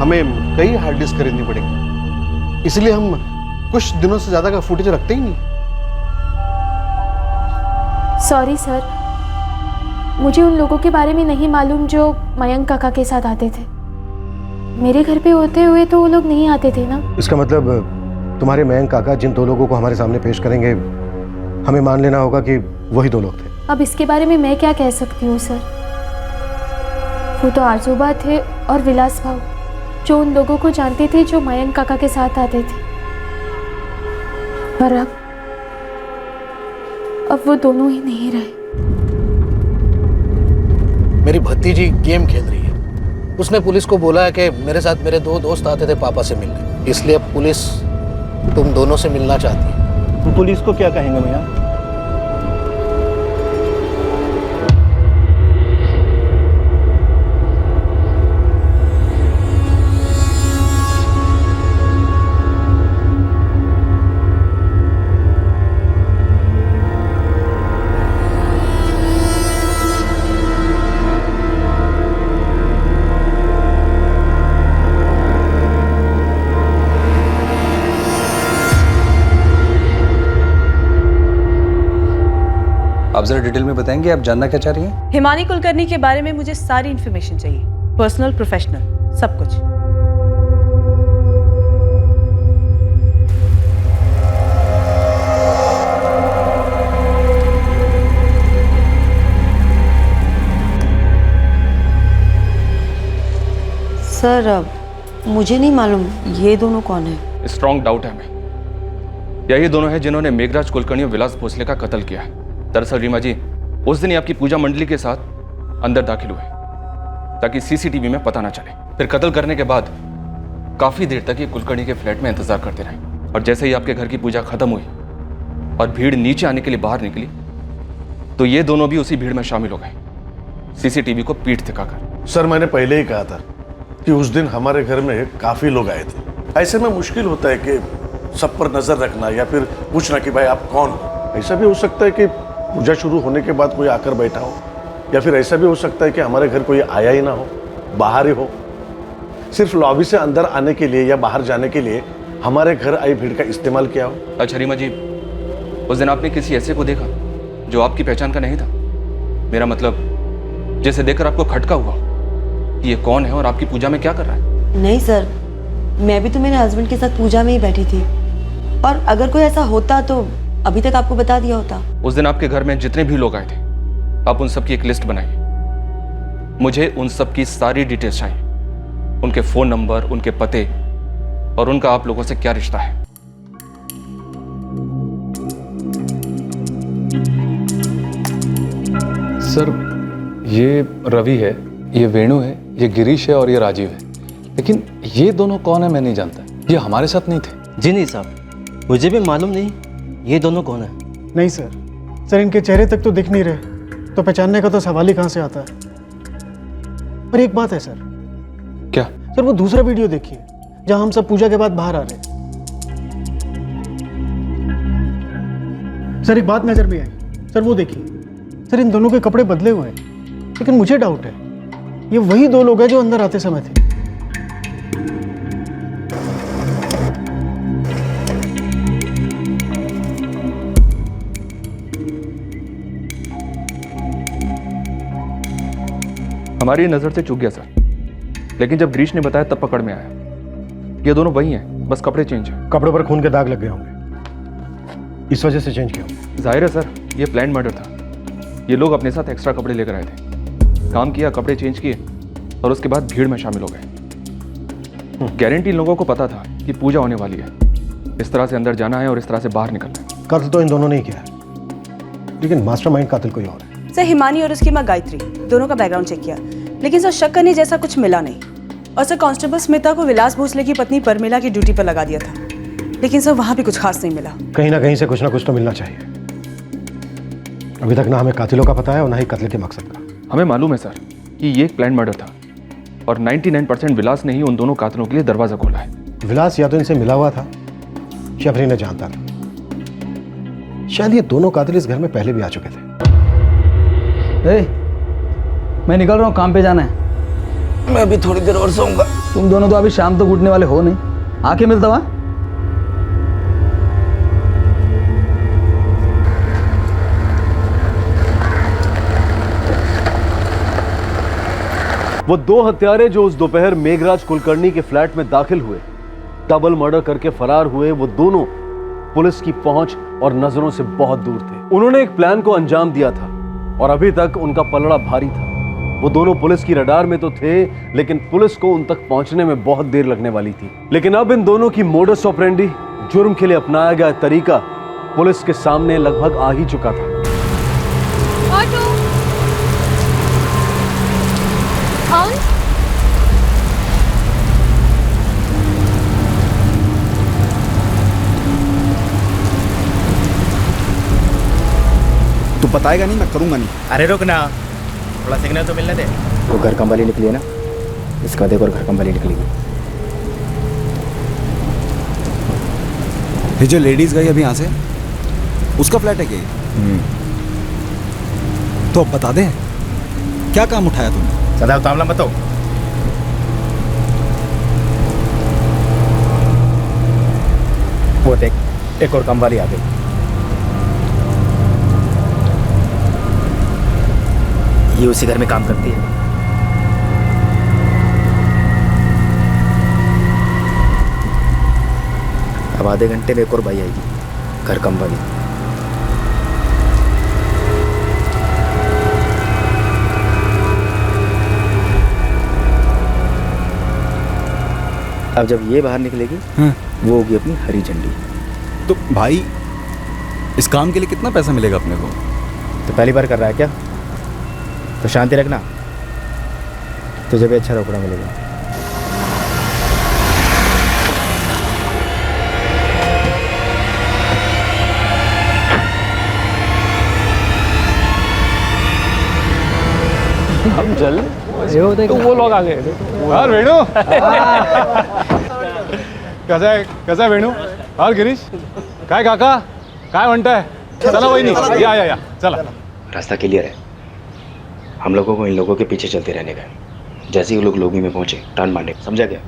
हमें कई हार्ड डिस्क खरीदनी पड़ेगी, इसलिए हम कुछ दिनों से ज्यादा का फुटेज रखते ही नहीं। सॉरी सर, मुझे उन लोगों के बारे में नहीं मालूम जो मयंक काका के साथ आते थे। मेरे घर पे होते हुए तो वो लोग नहीं आते थे ना। इसका मतलब तुम्हारे मयंक काका जिन दो लोगों को हमारे सामने पेश करेंगे, हमें मान लेना होगा कि वही दो लोग थे। अब इसके बारे में मैं क्या कह सकती हूँ सर? वो तो आरजूबा थे और विलास भाव, जो उन लोगों को जानते थे जो मयंक काका के साथ आते थे। पर अब वो दोनों ही नहीं रहे। मेरी भतीजी गेम खेल रही है। उसने पुलिस को बोला है कि मेरे साथ मेरे दो दोस्त आते थे पापा से मिलने, इसलिए अब पुलिस तुम दोनों से मिलना चाहती है। पुलिस को क्या कहेंगे भैया? आप जरा डिटेल में बताएंगे, आप जानना क्या चाह रही हैं? हिमानी कुलकर्णी के बारे में मुझे सारी इन्फॉर्मेशन चाहिए, पर्सनल प्रोफेशनल सब कुछ। सर, मुझे नहीं मालूम ये दोनों कौन है। स्ट्रॉन्ग डाउट है हमें, यही दोनों हैं जिन्होंने मेघराज कुलकर्णी और विलास भोसले का कत्ल किया है। दरअसल रीमा जी उस दिन ही आपकी पूजा मंडली के साथ अंदर दाखिल हुए ताकि सीसीटीवी में पता ना चले। फिर कत्ल करने के बाद काफी देर तक ये कुलकर्णी के फ्लैट में इंतजार करते रहे और जैसे ही आपके घर की पूजा खत्म हुई और भीड़ नीचे आने के लिए बाहर निकली तो ये दोनों भी उसी भीड़ में शामिल हो गए, सीसीटीवी को पीठ दिखाकर। सर, मैंने पहले ही कहा था कि उस दिन हमारे घर में काफी लोग आए थे। ऐसे में मुश्किल होता है कि सब पर नजर रखना या फिर पूछना कि भाई आप कौन हो। ऐसा भी हो सकता है कि पूजा शुरू होने के बाद कोई आकर बैठा हो, या फिर ऐसा भी हो सकता है कि हमारे घर कोई आया ही ना हो, बाहर ही हो। सिर्फ लॉबी से अंदर आने के लिए या बाहर जाने के लिए हमारे घर आई भीड़ का इस्तेमाल किया हो। अच्छा रीमा जी, उस दिन आपने किसी ऐसे को देखा जो आपकी पहचान का नहीं था? मेरा मतलब जैसे देखकर आपको खटका हुआ कि ये कौन है और आपकी पूजा में क्या कर रहा है। नहीं सर, मैं भी तो मेरे हस्बैंड के साथ पूजा में ही बैठी थी, और अगर कोई ऐसा होता तो अभी तक आपको बता दिया होता। उस दिन आपके घर में जितने भी लोग आए थे, आप उन सब की एक लिस्ट बनाइए। मुझे उन सब की सारी डिटेल्स चाहिए, उनके फोन नंबर, उनके पते और उनका आप लोगों से क्या रिश्ता है। सर, ये रवि है, ये वेणु है, ये गिरीश है और ये राजीव है। लेकिन ये दोनों कौन है मैं नहीं जानता। ये हमारे साथ नहीं थे। जी नहीं साहब, मुझे भी मालूम नहीं ये दोनों कौन है। नहीं सर, सर इनके चेहरे तक तो दिख नहीं रहे, तो पहचानने का तो सवाल ही कहाँ से आता है। पर एक बात है सर। क्या? सर वो दूसरा वीडियो देखिए जहां हम सब पूजा के बाद बाहर आ रहे हैं। सर एक बात नजर में आई, सर वो देखिए, सर इन दोनों के कपड़े बदले हुए हैं, लेकिन मुझे डाउट है ये वही दो लोग हैं जो अंदर आते समय थे। हमारी नजर से चूक गया सर, लेकिन जब ग्रीश ने बताया तब पकड़ में आया। ये दोनों वही हैं, बस कपड़े चेंज हैं। कपड़ों पर खून के दाग लग गए होंगे, इस वजह से चेंज किया होगा। जाहिर है सर, ये प्लान मर्डर था। ये लोग अपने साथ एक्स्ट्रा कपड़े लेकर आए थे, काम किया, कपड़े चेंज किए और उसके बाद भीड़ में शामिल हो गए। गारंटी इन लोगों को पता था कि पूजा होने वाली है, इस तरह से अंदर जाना है और इस तरह से बाहर निकलना है। कत्ल तो इन दोनों ने ही किया है, लेकिन मास्टरमाइंड कातिल कोई और है। सर हिमानी और उसकी माँ गायत्री दोनों का बैकग्राउंड चेक किया, लेकिन सर शक करने जैसा कुछ मिला नहीं। और सर कांस्टेबल स्मिता को विलास भोसले की पत्नी परमिला की ड्यूटी पर लगा दिया था, लेकिन सर वहां भी कुछ खास नहीं मिला। कहीं ना कहीं से कुछ ना कुछ तो मिलना चाहिए। अभी तक ना हमें कातिलों का पता है और ना ही कत्ल के मकसद का। हमें मालूम है सर कि ये एक प्लान मर्डर था और 99% विलास ने ही उन दोनों कातिलों के लिए दरवाजा खोला है। विलास या तो इनसे मिला हुआ था या फिर इन्हें जानता था। शायद ये दोनों कातिल इस घर में पहले भी आ चुके थे। मैं निकल रहा हूँ, काम पे जाना है। मैं अभी थोड़ी देर और सोऊंगा। तुम दोनों तो अभी शाम तक उठने वाले हो नहीं, आके मिलता हुआ। वो दो हत्यारे जो उस दोपहर मेघराज कुलकर्णी के फ्लैट में दाखिल हुए, डबल मर्डर करके फरार हुए, वो दोनों पुलिस की पहुंच और नजरों से बहुत दूर थे। उन्होंने एक प्लान को अंजाम दिया था और अभी तक उनका पलड़ा भारी था। वो दोनों पुलिस की रडार में तो थे, लेकिन पुलिस को उन तक पहुंचने में बहुत देर लगने वाली थी। लेकिन अब इन दोनों की मोडस ऑपरेंडी, जुर्म के लिए अपनाया गया तरीका पुलिस के सामने लगभग आ ही चुका था। ऑटो कौन? तू बताएगा नहीं, मैं करूंगा नहीं। अरे रुक ना, थोड़ा सिग्नल तो मिलने दे। वो घर कम वाली निकली है ना, इसका देख और घर कम वाली निकलेगी। ये जो लेडीज गई अभी यहाँ से, उसका फ्लैट है क्या? तो अब बता दे, क्या काम उठाया तुमने? सदा उतावला मत हो। वो देख, एक और कम वाली आ गई। ये उसी घर में काम करती है। अब आधे घंटे में एक और भाई आएगी, घर कम वाली। अब जब ये बाहर निकलेगी, वो होगी अपनी हरी झंडी। तो भाई, इस काम के लिए कितना पैसा मिलेगा अपने को? तो पहली बार कर रहा है क्या? तो शांति रखना, तुझे भी अच्छा रोकड़ा मिलेगा। हम जल तो वो लोग आ गए। यार वेणु, कैसा है वेणु? और गिरीश काय काका काय म्हणताय? चला वहिनी, या चला। रास्ता क्लियर है, हम लोगों को इन लोगों के पीछे चलते रहने का। जैसे ही वो लोग लोगी में पहुंचे, टर्न मारने, समझा गया?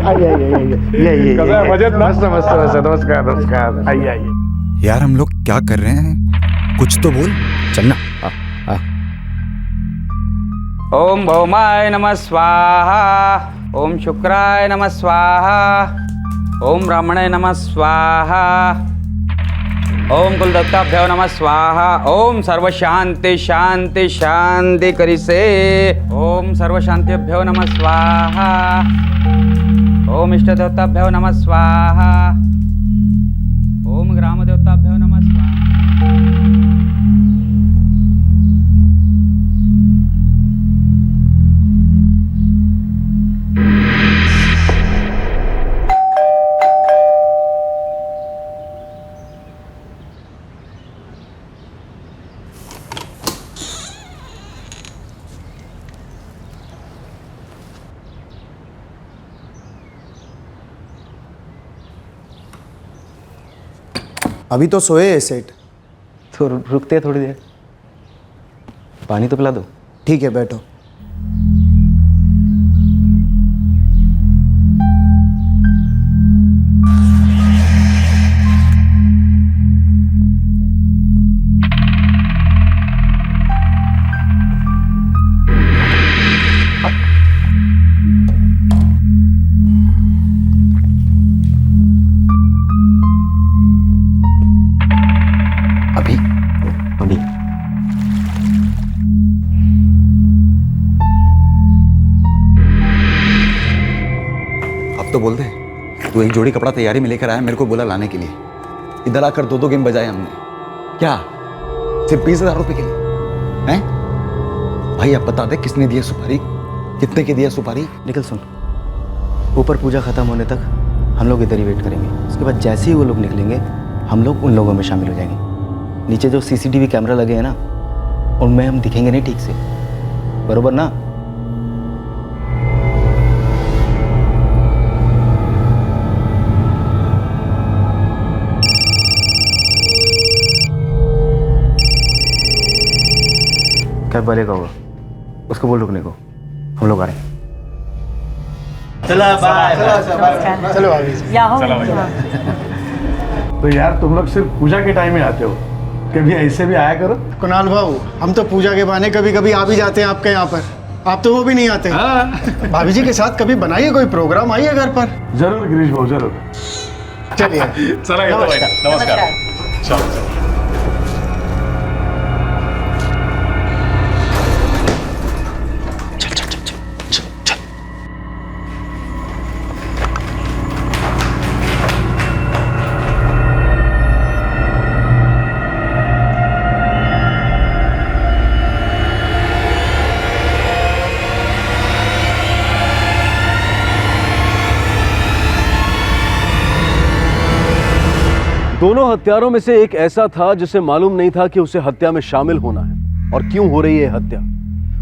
ये मस्त मस्त मस्त नमस्कार नमस्कार आइए आइए। यार हम लोग क्या कर रहे हैं, कुछ तो बोल। चलना। ओम भौमाय नमः स्वाहा, ओम शुक्राय नमः स्वाहा, ओम ब्राह्मणे नमः स्वाहा, ओम कुलदेवताभ्यो नमः स्वाहा, ओम सर्व शांति शांति शांति करिसे, ओम सर्व शांतिभ्यो नमः स्वाहा, ओम इष्ट देवताभ्यो नमः स्वाहा, ओम ग्राम देवताभ्यो नमः स्वाहा। अभी तो सोए है सेठ। तो रुकते हैं थोड़ी देर, पानी तो पिला दो। ठीक है बैठो। तो बोल दे, तू एक जोड़ी कपड़ा तैयारी में लेकर आया, मेरे को बोला लाने के लिए। इधर आकर 2-2 गेम बजाए हमने। क्या सिर्फ 20,000 रुपए के लिए? हैं भाई, अब बता दे किसने दिया सुपारी, कितने की दिया सुपारी? निकल सुन, ऊपर पूजा खत्म होने तक हम लोग इधर ही वेट करेंगे। उसके बाद जैसे ही वो लोग निकलेंगे हम लोग उन लोगों में शामिल हो जाएंगे। नीचे जो CCTV कैमरा लगे हैं ना, उनमें हम दिखेंगे नहीं ठीक से, बरोबर ना? क्या बोलेगा वो, उसको बोल रुकने को, हम लोग आ रहे हैं। चलो तो यार तुम लोग सिर्फ पूजा के टाइम में आते हो, कभी ऐसे भी आया करो। कुणाल भाऊ, हम तो पूजा के बहाने कभी कभी आ भी जाते हैं आपके यहाँ पर, आप तो वो भी नहीं आते। भाभी जी के साथ कभी बनाइए कोई प्रोग्राम, आइए घर पर। जरूर गिरीश भाऊ जरूर। चलिए नमस्कार। चलो। दोनों हत्यारों में से एक ऐसा था जिसे मालूम नहीं था कि उसे हत्या में शामिल होना है और क्यों हो रही है हत्या।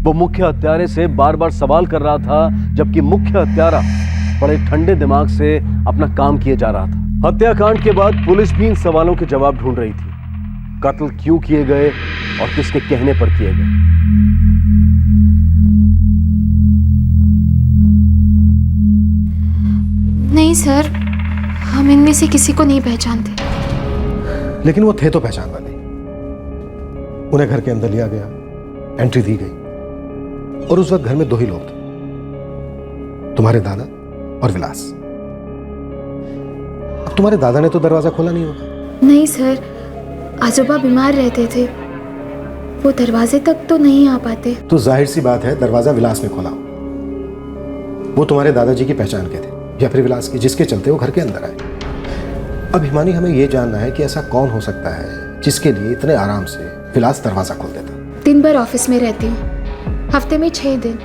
वो मुख्य हत्यारे से बार बार सवाल कर रहा था, जबकि मुख्य हत्यारा बड़े ठंडे दिमाग से अपना काम किए जा रहा था। हत्याकांड के बाद पुलिस भी इन सवालों के जवाब ढूंढ रही थी। कत्ल क्यों किए गए और किसके कहने पर किए गए। नहीं सर, हम इनमें से किसी को नहीं पहचानते। लेकिन वो थे तो पहचान वाले। उन्हें घर के अंदर लिया गया, एंट्री दी गई और उस वक्त घर में 2 ही लोग थे, तुम्हारे दादा और विलास। अब तुम्हारे दादा ने तो दरवाजा खोला नहीं होगा। नहीं सर, आजोबा बीमार रहते थे, वो दरवाजे तक तो नहीं आ पाते। तो जाहिर सी बात है दरवाजा विलास ने खोला। वो तुम्हारे दादाजी की पहचान के थे या फिर विलास की, जिसके चलते वो घर के अंदर आए। अब हिमानी, हमें यह जानना है कि ऐसा कौन हो सकता है जिसके लिए इतने आराम से विलास दरवाजा खोल देता। दिन भर ऑफिस में रहती हूँ, हफ्ते में 6 दिन।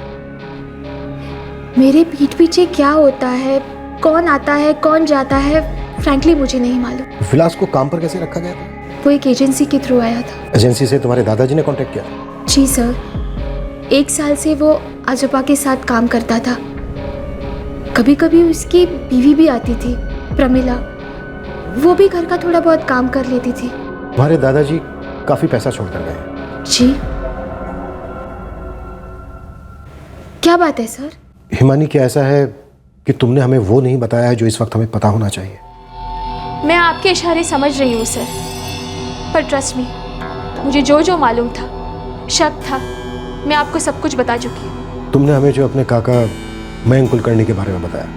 मेरे पीठ पीछे क्या होता है, कौन आता है कौन जाता है, फ्रैंकली मुझे नहीं मालूम। विलास को काम पर कैसे रखा गया था? वो एक एजेंसी के थ्रू आया था। एजेंसी से तुम्हारे दादाजी ने कांटेक्ट किया? जी सर, 1 साल से वो आजोबा के साथ काम करता था। कभी कभी उसकी बीवी भी आती थी, प्रमिला, वो भी घर का थोड़ा बहुत काम कर लेती थी। तुम्हारे दादाजी काफी पैसा छोड़कर गए। जी, क्या बात है सर? हिमानी, क्या ऐसा है कि तुमने हमें वो नहीं बताया है जो इस वक्त हमें पता होना चाहिए। मैं आपके इशारे समझ रही हूँ सर, पर ट्रस्ट मी, मुझे जो जो मालूम था, शक था, मैं आपको सब कुछ बता चुकी हूँ। तुमने हमें जो अपने काका मयंक कुलकर्णी के बारे में बताया,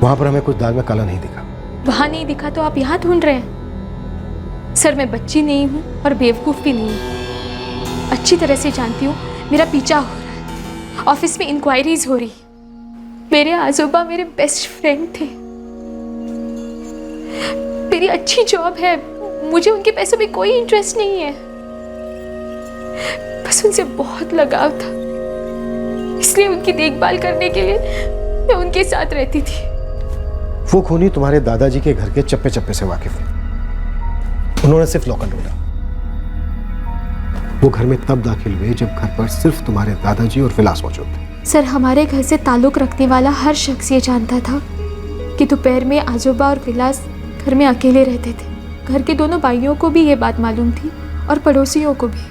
वहां पर हमें कुछ दाल में काला नहीं दिखा। वहां नहीं दिखा तो आप यहाँ ढूंढ रहे हैं। सर मैं बच्ची नहीं हूँ और बेवकूफ़ भी नहीं हूँ। अच्छी तरह से जानती हूँ मेरा पीछा हो रहा है, ऑफिस में इंक्वायरीज हो रही। मेरे आजोबा मेरे बेस्ट फ्रेंड थे, मेरी अच्छी जॉब है, मुझे उनके पैसों में कोई इंटरेस्ट नहीं है, बस उनसे बहुत लगाव था, इसलिए उनकी देखभाल करने के लिए मैं उनके साथ रहती थी। वो खूनी तुम्हारे दादाजी के घर के चप्पे चप्पे से वाकिफ थे। उन्होंने सिर्फ लॉकर ढूंढा। वो घर में तब दाखिल हुए जब घर पर सिर्फ तुम्हारे दादाजी और विलास मौजूद थे। सर हमारे घर से ताल्लुक रखने वाला हर शख्स ये जानता था कि दोपहर में आजोबा और विलास घर में अकेले रहते थे। घर के दोनों भाइयों को भी ये बात मालूम थी और पड़ोसियों को भी।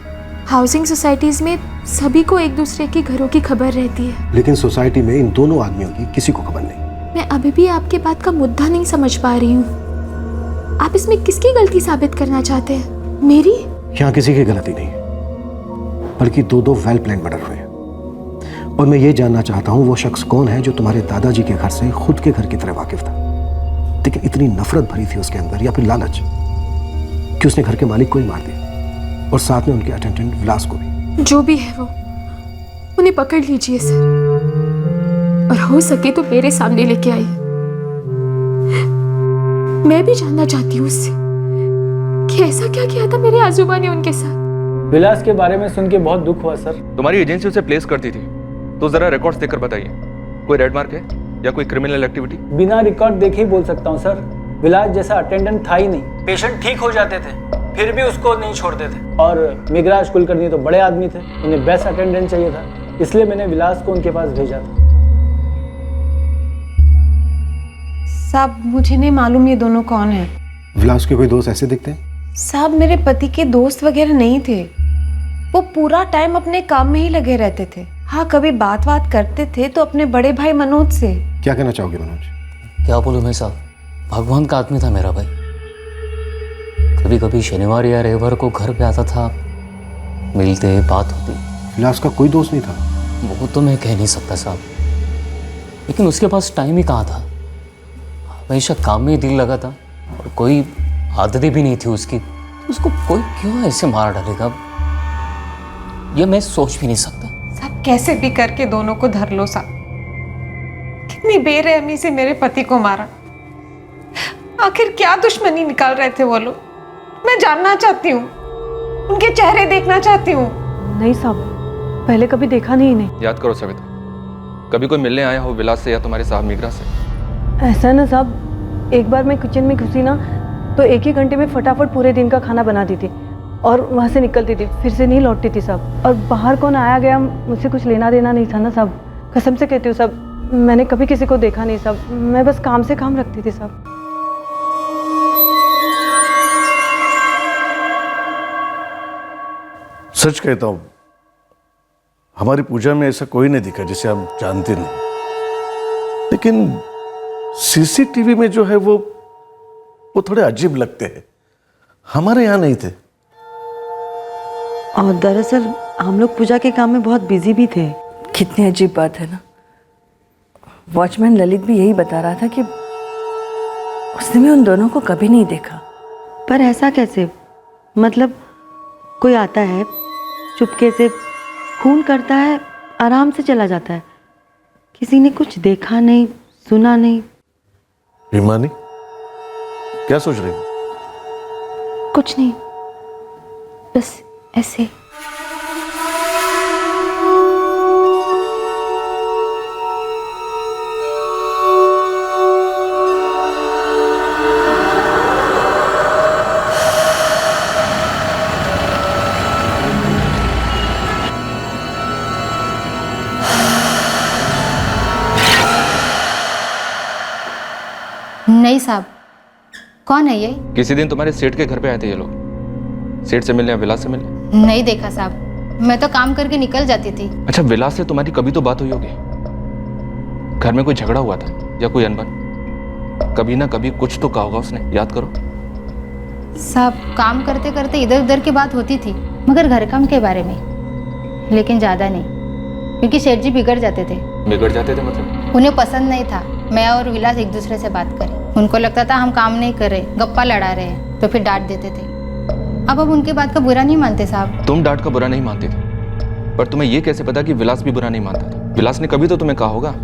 हाउसिंग सोसाइटीज में सभी को एक दूसरे के घरों की खबर रहती है, लेकिन सोसाइटी में इन दोनों आदमियों की किसी को खबर नहीं। मैं अभी भी आपके बात का मुद्दा नहीं समझ पा रही हूँ। आप इसमें किसकी गलती साबित करना चाहते हैं? मेरी? यहाँ किसी की गलती नहीं है, बल्कि दो वेल प्लान मर्डर हुए हैं। और मैं ये जानना चाहता हूँ वो शख्स कौन है जो तुम्हारे दादाजी के घर से खुद के घर की तरह वाकिफ था, लेकिन इतनी नफरत भरी थी उसके अंदर, या फिर लालच, कि उसने घर के मालिक को ही मार दिया और साथ में उनके अटेंडेंट विलास को भी। जो भी है वो, उन्हें पकड़ लीजिए सर, और हो सके तो मेरे सामने लेके आइए। मैं भी जानना चाहती हूँ उससे कि ऐसा क्या किया था मेरे आजोबा ने उनके साथ। विलास के बारे में सुन के बहुत दुख हुआ सर। तुम्हारी एजेंसी उसे प्लेस करती थी, तो जरा रिकॉर्ड्स देखकर बताइए, कोई रेड मार्क है या कोई क्रिमिनल एक्टिविटी? बिना रिकॉर्ड देखे ही बोल सकता हूँ सर। विलास जैसा अटेंडेंट था ही नहीं। पेशेंट ठीक हो जाते थे फिर भी उसको नहीं छोड़ते थे। और मेघराज कुलकर्णी तो बड़े आदमी थे, उन्हें बेस्ट अटेंडेंट चाहिए था, इसलिए मैंने विलास को उनके पास भेजा था। साहब मुझे नहीं मालूम ये दोनों कौन है। विलास के कोई दोस्त ऐसे दिखते हैं? साहब मेरे पति के दोस्त वगैरह नहीं थे, वो पूरा टाइम अपने काम में ही लगे रहते थे। हाँ कभी बात करते थे तो अपने बड़े भाई मनोज से। क्या कहना चाहोगे मनोज? क्या बोलूँ मैं साहब, भगवान का आदमी था मेरा भाई। कभी कभी शनिवार या रविवार को घर पे आता था, मिलते, बात होती। विलास का कोई दोस्त नहीं था? वो तो मैं कह नहीं सकता साहब, लेकिन उसके पास टाइम ही कहाँ था, हमेशा काम में ही दिल लगा था और कोई आदतें भी नहीं थी उसकी। उसको कोई क्यों ऐसे मार डालेगा, ये मैं सोच भी नहीं सकता। साहब कैसे भी करके दोनों को धर लो साहब, कितनी बेरहमी से मेरे पति को मारा। आखिर क्या दुश्मनी निकाल रहे थे वो लोग, मैं जानना चाहती हूँ, उनके चेहरे देखना चाहती हूँ। नहीं साहब, पहले कभी देखा नहीं इन्हें। याद करो सविता, कभी कोई मिलने आया हो विलास से या तुम्हारे साहब मीग्रा से? ऐसा है ना साहब, एक बार मैं किचन में घुसी ना तो एक ही घंटे में फटाफट पूरे दिन का खाना बनाती थी और वहाँ से निकलती थी, फिर से नहीं लौटती थी साहब। और बाहर कौन आया गया मुझसे कुछ लेना देना नहीं था ना साहब, कसम से कहती हूँ साहब, मैंने कभी किसी को देखा नहीं साहब, मैं बस काम से काम रखती थी साहब। सच कहता हूँ, हमारी पूजा में ऐसा कोई नहीं दिखा जिसे हम जानते नहीं, लेकिन सीसीटीवी में जो है वो थोड़े अजीब लगते हैं, हमारे यहाँ नहीं थे। और दरअसल हम लोग पूजा के काम में बहुत बिजी भी थे। कितनी अजीब बात है ना, वॉचमैन ललित भी यही बता रहा था कि उसने भी उन दोनों को कभी नहीं देखा। पर ऐसा कैसे, मतलब कोई आता है चुपके से खून करता है, आराम से चला जाता है, किसी ने कुछ देखा नहीं सुना नहीं। हिमानी क्या सोच रही हो? कुछ नहीं, बस ऐसे। नहीं साहब, कौन है ये? किसी दिन तुम्हारे सेठ के घर पे आए थे ये लोग, सेठ से मिलने या विलास से मिलने? नहीं देखा साहब, मैं तो काम करके निकल जाती थी। अच्छा, विलास से तुम्हारी कभी तो बात हुई होगी, घर में कोई झगड़ा हुआ था या कोई अनबन? कभी ना कभी कुछ तो कहा होगा उसने, याद करो। सब काम करते करते इधर उधर की बात होती थी, मगर घर काम के बारे में, लेकिन ज़्यादा नहीं, क्योंकि सेठ जी बिगड़ जाते थे। बिगड़ जाते थे मतलब? उन्हें पसंद नहीं था मैं और विलास एक दूसरे से बात करें। उनको लगता था हम काम नहीं कर रहे, गप्पा लड़ा रहे हैं, तो फिर डांट देते थे। अब उनके बात का बुरा नहीं मानते साहब। तुम डांट का बुरा नहीं मानते थे, पर तुम्हें ये कैसे पता कि विलास भी बुरा नहीं मानता था? विलास ने कभी तो तुम्हें कहा होगा।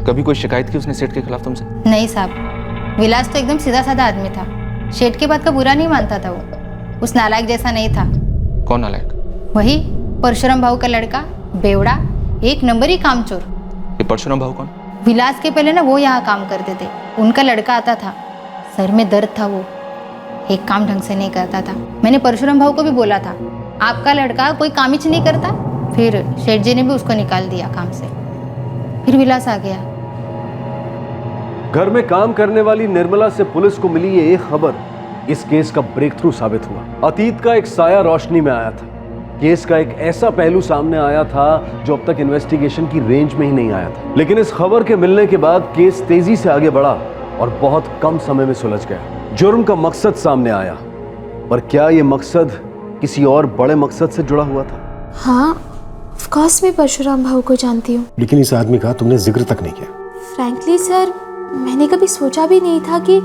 कभी कोई शिकायत की उसने सेठ के खिलाफ तुमसे? नहीं साहब, विलास तो एकदम सीधा साधा आदमी था। सेठ के बात का बुरा नहीं मानता था वो। उस नालायक जैसा नहीं था। कौन नालायक? वही परशुराम भाऊ का लड़का, बेवड़ा, एक नंबर ही कामचोर। ये परशुराम भाऊ कौन? विलास के पहले ना वो यहाँ काम करते थे, उनका लड़का आता था, सर में दर्द था, वो एक काम ढंग से नहीं करता था। मैंने परशुराम भाऊ को भी बोला था आपका लड़का कोई काम ही नहीं करता, फिर सेठ जी ने भी उसको निकाल दिया काम से। फिर विलास आ गया। घर में काम करने वाली निर्मला से पुलिस को मिली ये एक खबर इस केस का ब्रेक थ्रू साबित हुआ। अतीत का एक साया रोशनी में आया था। केस का एक ऐसा पहलू सामने आया था जो अब तक इन्वेस्टिगेशन की रेंज में ही नहीं आया था। लेकिन इस खबर के मिलने के बाद केस तेजी से आगे बढ़ा और बहुत कम समय में सुलझ गया। जुर्म का मकसद सामने आया, पर क्या ये मकसद किसी और बड़े मकसद से जुड़ा हुआ था? हाँ, ऑफ कोर्स मैं परशुराम भाऊ को जानती हूँ। लेकिन इस आदमी का तुमने जिक्र तक नहीं किया। फ्रैंकली सर, मैंने कभी सोचा भी नहीं था कि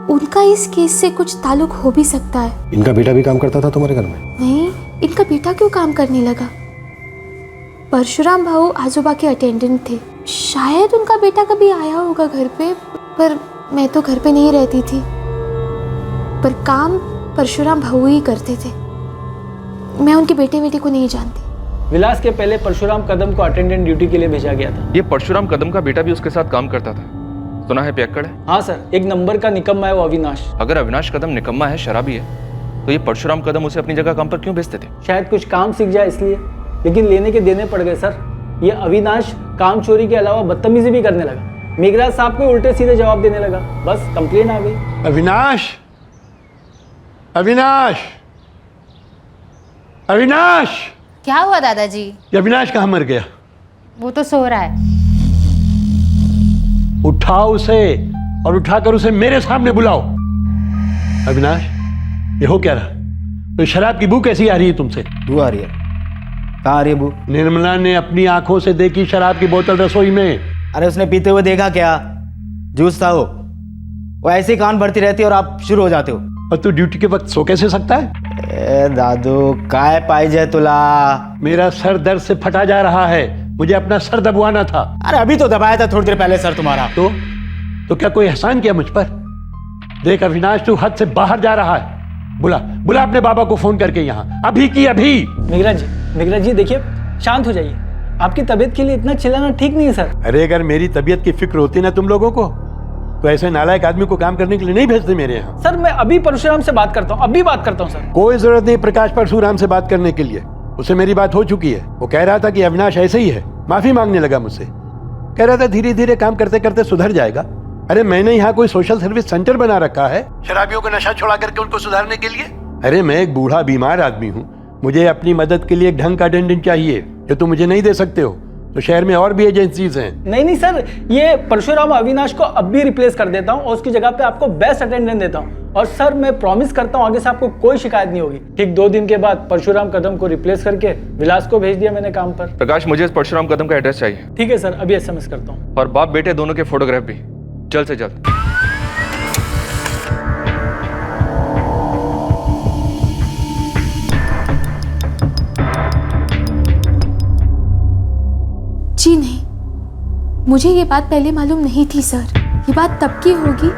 उनका इस केस से कुछ ताल्लुक हो भी सकता है। इनका बेटा भी काम करता था तुम्हारे घर में? नहीं, इनका बेटा क्यों काम करने लगा? परशुराम भाऊ आजोबा के अटेंडेंट थे, शायद उनका बेटा कभी आया होगा घर पे, पर मैं तो घर पे नहीं रहती थी। पर काम परशुराम भाऊ ही करते थे, मैं उनके बेटे को नहीं जानती। विलास के पहले परशुराम कदम को अटेंडेंट ड्यूटी के लिए भेजा गया था। ये परशुराम कदम का बेटा भी उसके साथ काम करता था, सुना है पियक्कड़ है? हाँ सर, एक नंबर का निकम्मा है वो अविनाश। अगर अविनाश कदम निकम्मा है, शराबी है, तो ये परशुराम कदम उसे अपनी जगह काम पर क्यों भेजते थे? शायद कुछ काम सीख जाए इसलिए, लेकिन लेने के देने पड़ गए सर। ये अविनाश काम चोरी के अलावा बदतमीजी भी करने लगा। मेघराज साहब को उल्टे सीधे जवाब देने लगा, बस कंप्लेन आ गई। अविनाश, अविनाश, अविनाश! क्या हुआ दादाजी? ये अविनाश कहाँ मर गया? वो तो सो रहा है। उठाओ उसे और उठाकर उसे मेरे सामने बुलाओ। अविनाश, ये हो क्या रहा? तो शराब की बू कैसी आ रही है तुमसे? बू आ रही है? कहाँ आ रही है बू? निर्मला ने अपनी आंखों से देखी शराब की बोतल रसोई में। अरे उसने पीते हुए देखा क्या? जूस था वो ऐसे ही कान भरती रहती है और आप शुरू हो जाते हो। और तू ड्यूटी के वक्त सो कैसे सकता है? दादू, काय पाइजे तुला? मेरा सर दर्द से फटा जा रहा है, मुझे अपना सर दबवाना था। अरे अभी तो दबाया था थोड़ी देर पहले सर तुम्हारा। तो क्या कोई एहसान किया मुझ पर? देख अविनाश, तू हद से बाहर जा रहा है। बुला बुला अपने बाबा को फोन करके यहाँ, अभी की अभी। मेघराज जी देखिए, शांत हो जाइए। आपकी तबीयत के लिए इतना चिल्लाना ठीक नहीं है सर। अरे अगर मेरी तबीयत की फिक्र होती ना तुम लोगों को, तो ऐसे नालायक आदमी को काम करने के लिए नहीं भेजते मेरे यहाँ। सर मैं अभी परशुराम से बात करता हूँ, अभी बात करता हूँ सर। कोई जरूरत नहीं प्रकाश परशुराम से बात करने के लिए, उससे मेरी बात हो चुकी है। वो कह रहा था कि अविनाश ऐसे ही है, माफी मांगने लगा मुझसे। कह रहा था धीरे धीरे काम करते करते सुधर जाएगा। अरे मैंने यहाँ कोई सोशल सर्विस सेंटर बना रखा है शराबियों को नशा छुड़ा करके उनको सुधारने के लिए। अरे मैं एक बूढ़ा बीमार आदमी हूँ, मुझे अपनी मदद के लिए एक ढंग का अटेंडेंट चाहिए, जो तुम मुझे नहीं दे सकते हो। तो शहर में और भी एजेंसीज हैं। नहीं सर, ये परशुराम अविनाश को अब भी रिप्लेस कर देता हूँ और उसकी जगह पे आपको बेस्ट अटेंडेंट देता हूँ। और सर मैं प्रॉमिस करता हूँ आगे से आपको कोई शिकायत नहीं होगी। ठीक 2 दिन के बाद परशुराम कदम को रिप्लेस करके विलास को भेज दिया मैंने काम पर। प्रकाश, मुझे इस परशुराम कदम का एड्रेस चाहिए। ठीक है सर, अभी SMS करता हूँ। और बाप बेटे दोनों के फोटोग्राफ भी, जल्द से जल्द। जी नहीं, मुझे ये बात पहले मालूम नहीं थी सर। ये बात तब की होगी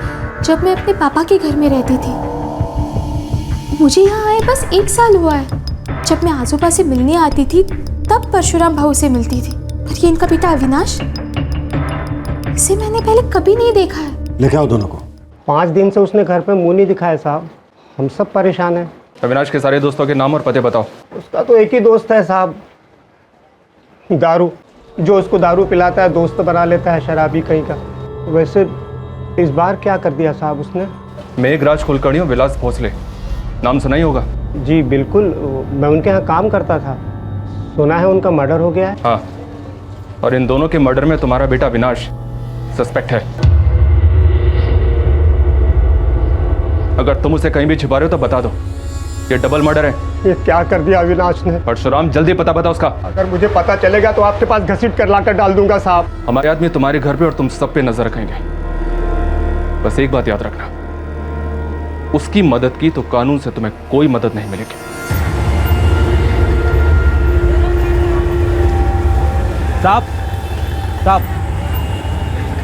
जब मैं अपने पापा के घर में रहती थी। मुझे यहाँ आए बस 1 साल हुआ है। जब मैं आजोबा से मिलने आती थी तब परशुराम भाऊ से मिलती थी। पर ये इनका बेटा अविनाश, इसे मैंने पहले कभी नहीं देखा है। लेके आओ दोनों को। 5 दिन से उसने घर पे मुंह नहीं दिखाया साहब, हम सब परेशान हैं। अविनाश के सारे दोस्तों के नाम और पते बताओ। उसका तो एक ही दोस्त है साहब, दारू। जो उसको दारू पिलाता है दोस्त बना लेता है, शराबी कहीं का। वैसे इस बार क्या कर दिया साहब उसने? मेघराज कुलकर्णी और विलास भोसले, नाम सुना ही होगा। जी बिल्कुल, मैं उनके यहाँ काम करता था। सुना है उनका मर्डर हो गया है। हाँ, और इन दोनों के मर्डर में तुम्हारा बेटा अविनाश सस्पेक्ट है। अगर तुम उसे कहीं भी छिपा रहे हो तो बता दो, ये डबल मर्डर है। ये क्या कर दिया अविनाश ने? परशुराम जल्दी पता बता उसका। अगर मुझे पता चलेगा तो आपके पास घसीट कर लाकर डाल दूंगा साहब। हमारे आदमी तुम्हारे घर पे और तुम सब पे नजर रखेंगे। बस एक बात याद रखना, उसकी मदद की तो कानून से तुम्हें कोई मदद नहीं मिलेगी। साहब,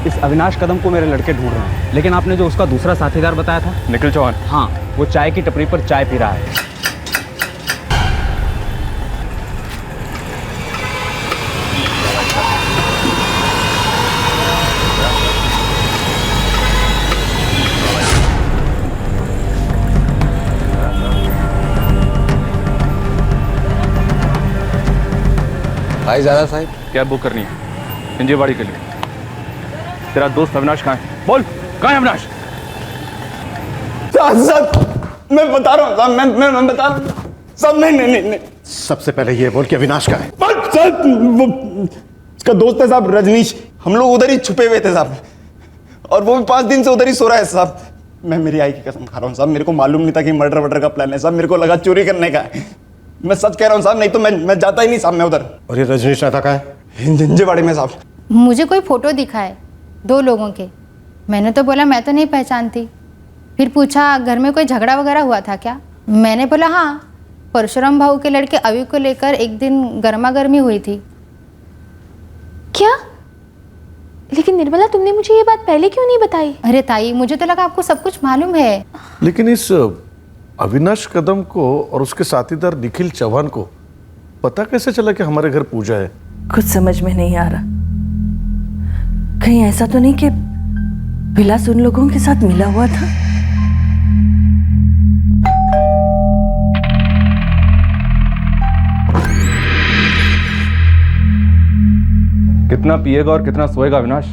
इस अविनाश कदम को मेरे लड़के ढूंढ रहे हैं, लेकिन आपने जो उसका दूसरा साथीदार बताया था, निखिल चौहान, हाँ, वो चाय की टपरी पर चाय पी रहा है। भाई ज़्यादा साहब, कैब बुक करनी है इंजीवाड़ी के लिए। तेरा दोस्त अविनाश कहाँ है? बोल, कहाँ है अविनाश? साहब मैं बता रहा हूँ साहब, मैं बता रहा हूँ साहब। नहीं। सबसे पहले ये बोल कि अविनाश का है। साहब वो उसका दोस्त है साहब, रजनीश। हम लोग उधर ही छुपे हुए थे साहब, और वो भी 5 दिन से उधर ही सो रहा है साहब। मैं मेरी आई की कसम खा रहा हूँ साहब, मेरे को मालूम नहीं था कि मर्डर वर्डर का प्लान है साहब। मेरे को लगा चोरी करने का है। मैं सच कह रहा हूँ साहब, नहीं तो मैं जाता ही नहीं साहब मैं उधर। और ये रजनीश रहता कहाँ है? इंजीवाड़ी में साहब। मुझे कोई फोटो दिखा है 2 लोगों के। मैंने तो बोला मैं तो नहीं पहचानती। फिर पूछा घर में कोई झगड़ा वगैरह हुआ था क्या? मैंने बोला हाँ, परशुराम भाऊ के लड़के अवी को लेकर एक दिन गर्मा गर्मी हुई थी। क्या? लेकिन निर्मला, तुमने मुझे ये बात पहले क्यों नहीं बताई? अरे ताई, मुझे तो लगा आपको सब कुछ मालूम है। लेकिन इस अविनाश कदम को और उसके साथीदार निखिल चौहान को पता कैसे चला कि हमारे घर पूजा है? कुछ समझ में नहीं आ रहा। कहीं ऐसा तो नहीं कि विलास उन लोगों के साथ मिला हुआ था? कितना पिएगा और कितना सोएगा अविनाश?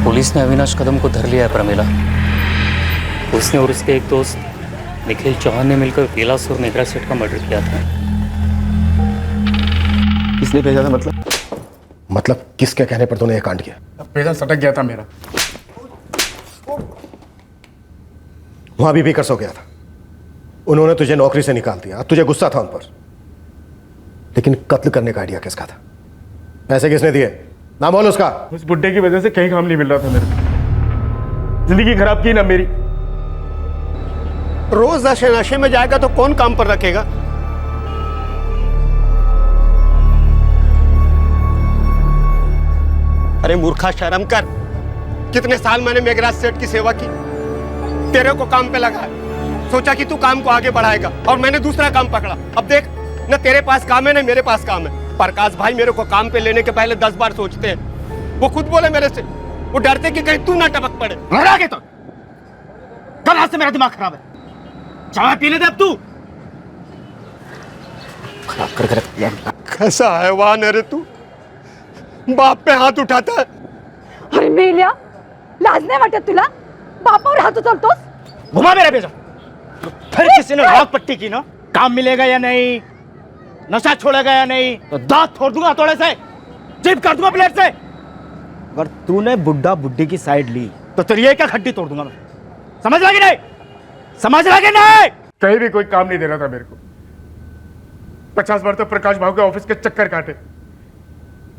पुलिस ने अविनाश कदम को धर लिया है प्रमिला। उसने और उसके एक दोस्त निखिल चौहान ने मिलकर विलास और मेघराज सेठ का मर्डर किया था। किसने भेजा था? मतलब किसके कहने पर तूने ये कांड किया? पैसा सटक गया था मेरा। वहां भी कर सो गया था। उन्होंने तुझे नौकरी से निकाल दिया, तुझे गुस्सा था उन पर। लेकिन कत्ल करने का आइडिया किसका था? पैसे किसने दिए? नाम बोल उसका। उस बुड्ढे की वजह से कहीं काम नहीं मिल रहा था मेरे को। जिंदगी खराब की ना मेरी। रोज नशे में जाएगा तो कौन काम पर रखेगा? अरे मूर्खा, शर्म कर। कितने साल मैंने मेघराज सेठ की सेवा की, तेरे को काम पे लगा, सोचा कि तू काम को आगे बढ़ाएगा, और मैंने दूसरा काम पकड़ा। अब देख, न तेरे पास काम है न मेरे पास काम है। प्रकाश भाई मेरे को काम पे लेने के पहले 10 बार सोचते हैं। वो खुद बोले मेरे से, वो डरते कि कहीं तू ना टपक पड़े। आगे तो कल रात से मेरा दिमाग खराब है। चाय पीने दे अब तू। खराब कर रख दिया। कैसा हैवान है रे तू, बाप पे हाथ उठाता है। अरे मेल्या, लाज नाही वाटत तुला? बापावर हात उचलतोस? घुमा मेरा बेजा। फिर किसी ने लाख पट्टी की ना, काम मिलेगा या नहीं, नशा छोड़ेगा या नहीं, तो दांत फोड़ दूंगा थोड़े से, जिप कर दूंगा प्लेट से। अगर तूने बुड्ढा बुड्ढी की साइड ली तो तेरी एक हड्डी तोड़ दूंगा मैं। समझ लगी नहीं? समझ लगी नहीं? कहीं भी कोई काम नहीं दे रहा था मेरे को। 50 बार तो प्रकाश भाव के ऑफिस के चक्कर काटे,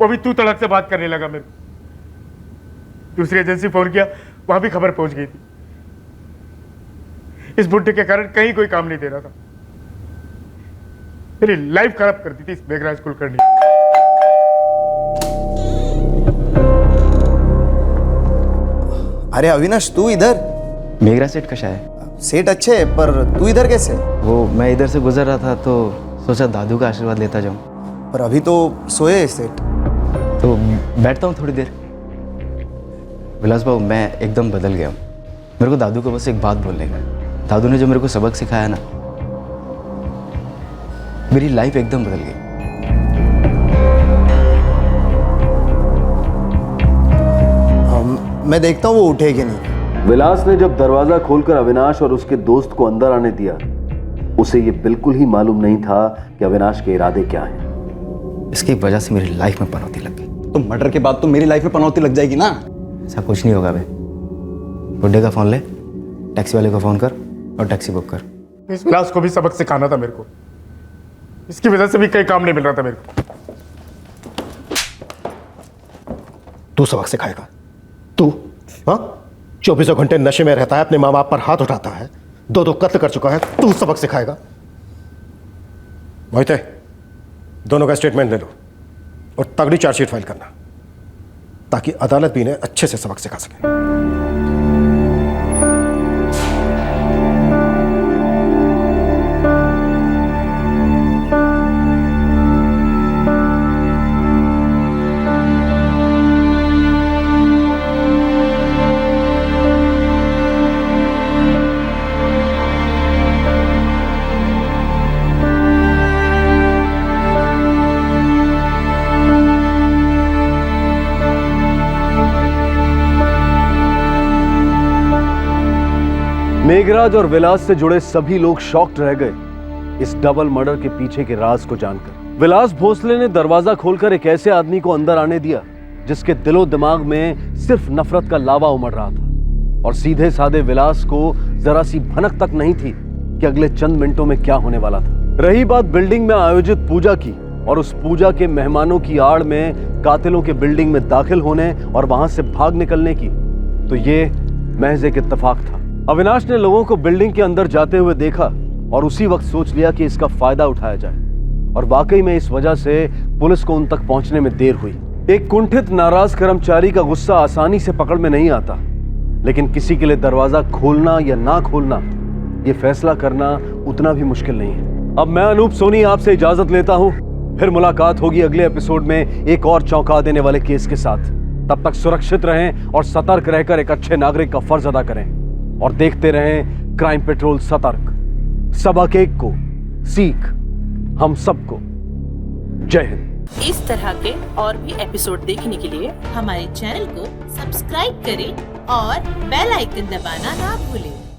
वो भी तू तड़क से बात करने लगा मेरे को। दूसरी एजेंसी फोन किया, वहां भी खबर पहुंच गई थी। इस बुड्ढे के कारण कहीं कोई काम नहीं दे रहा था। मेरी लाइफ खराब कर दी थी इस मेघराज कुलकर्णी। अरे अविनाश, तू इधर? मेघराज सेठ कशा है? सेठ अच्छे है, पर तू इधर कैसे? वो मैं इधर से गुजर रहा था तो सोचा दादू का आशीर्वाद लेता जाऊं। पर अभी तो सोए सेठ। तो बैठता हूँ थोड़ी देर। विलास बाबू, मैं एकदम बदल गया हूँ। मेरे को दादू को बस एक बात बोलने का। दादू ने जो मेरे को सबक सिखाया ना, मेरी लाइफ एकदम बदल गई। मैं देखता हूँ वो उठे कि नहीं। विलास ने जब दरवाजा खोलकर अविनाश और उसके दोस्त को अंदर आने दिया, उसे ये बिल्कुल ही मालूम नहीं था कि अविनाश के इरादे क्या हैं। इसकी वजह से मेरी लाइफ में पनौती लग गई। तो मर्डर के बाद तो मेरी लाइफ में पनौती लग जाएगी ना। ऐसा कुछ नहीं होगा बे। बुड्ढे का फ़ोन ले, टैक्सी वाले को फ़ोन कर और टैक्सी बुक कर। इस विलास को भी सबक सिखाना था मेरे को। इसकी वजह से भी कई काम नहीं मिल रहा था मेरे को। तू सबक सिखाएगा? तू? हाँ, 24 घंटे नशे में रहता है, अपने माँ बाप पर हाथ उठाता है, 2 कत्ल कर चुका है, तू सबक सिखाएगा? मोहिते, दोनों का स्टेटमेंट ले लो और तगड़ी चार्जशीट फाइल करना, ताकि अदालत भी इन्हें अच्छे से सबक सिखा सके। मेघराज और विलास से जुड़े सभी लोग शॉक्ड रह गए इस डबल मर्डर के पीछे के राज को जानकर। विलास भोसले ने दरवाजा खोलकर एक ऐसे आदमी को अंदर आने दिया जिसके दिलो दिमाग में सिर्फ नफरत का लावा उमड़ रहा था, और सीधे साधे विलास को जरा सी भनक तक नहीं थी कि अगले चंद मिनटों में क्या होने वाला था। रही बात बिल्डिंग में आयोजित पूजा की और उस पूजा के मेहमानों की आड़ में कातिलों के बिल्डिंग में दाखिल होने और वहां से भाग निकलने की, तो ये महज एक इत्तेफाक था। अविनाश ने लोगों को बिल्डिंग के अंदर जाते हुए देखा और उसी वक्त सोच लिया कि इसका फायदा उठाया जाए, और वाकई में इस वजह से पुलिस को उन तक पहुंचने में देर हुई। एक कुंठित नाराज कर्मचारी का गुस्सा आसानी से पकड़ में नहीं आता, लेकिन किसी के लिए दरवाजा खोलना या ना खोलना, यह फैसला करना उतना भी मुश्किल नहीं है। अब मैं अनूप सोनी आपसे इजाजत लेता हूं, फिर मुलाकात होगी अगले एपिसोड में एक और चौंका देने वाले केस के साथ। तब तक सुरक्षित रहें और सतर्क रहकर एक अच्छे नागरिक का फर्ज अदा करें, और देखते रहें क्राइम पेट्रोल सतर्क। सबक एक को सीख हम सबको। जय हिंद। इस तरह के और भी एपिसोड देखने के लिए हमारे चैनल को सब्सक्राइब करें और बेल आइकन दबाना ना भूलें।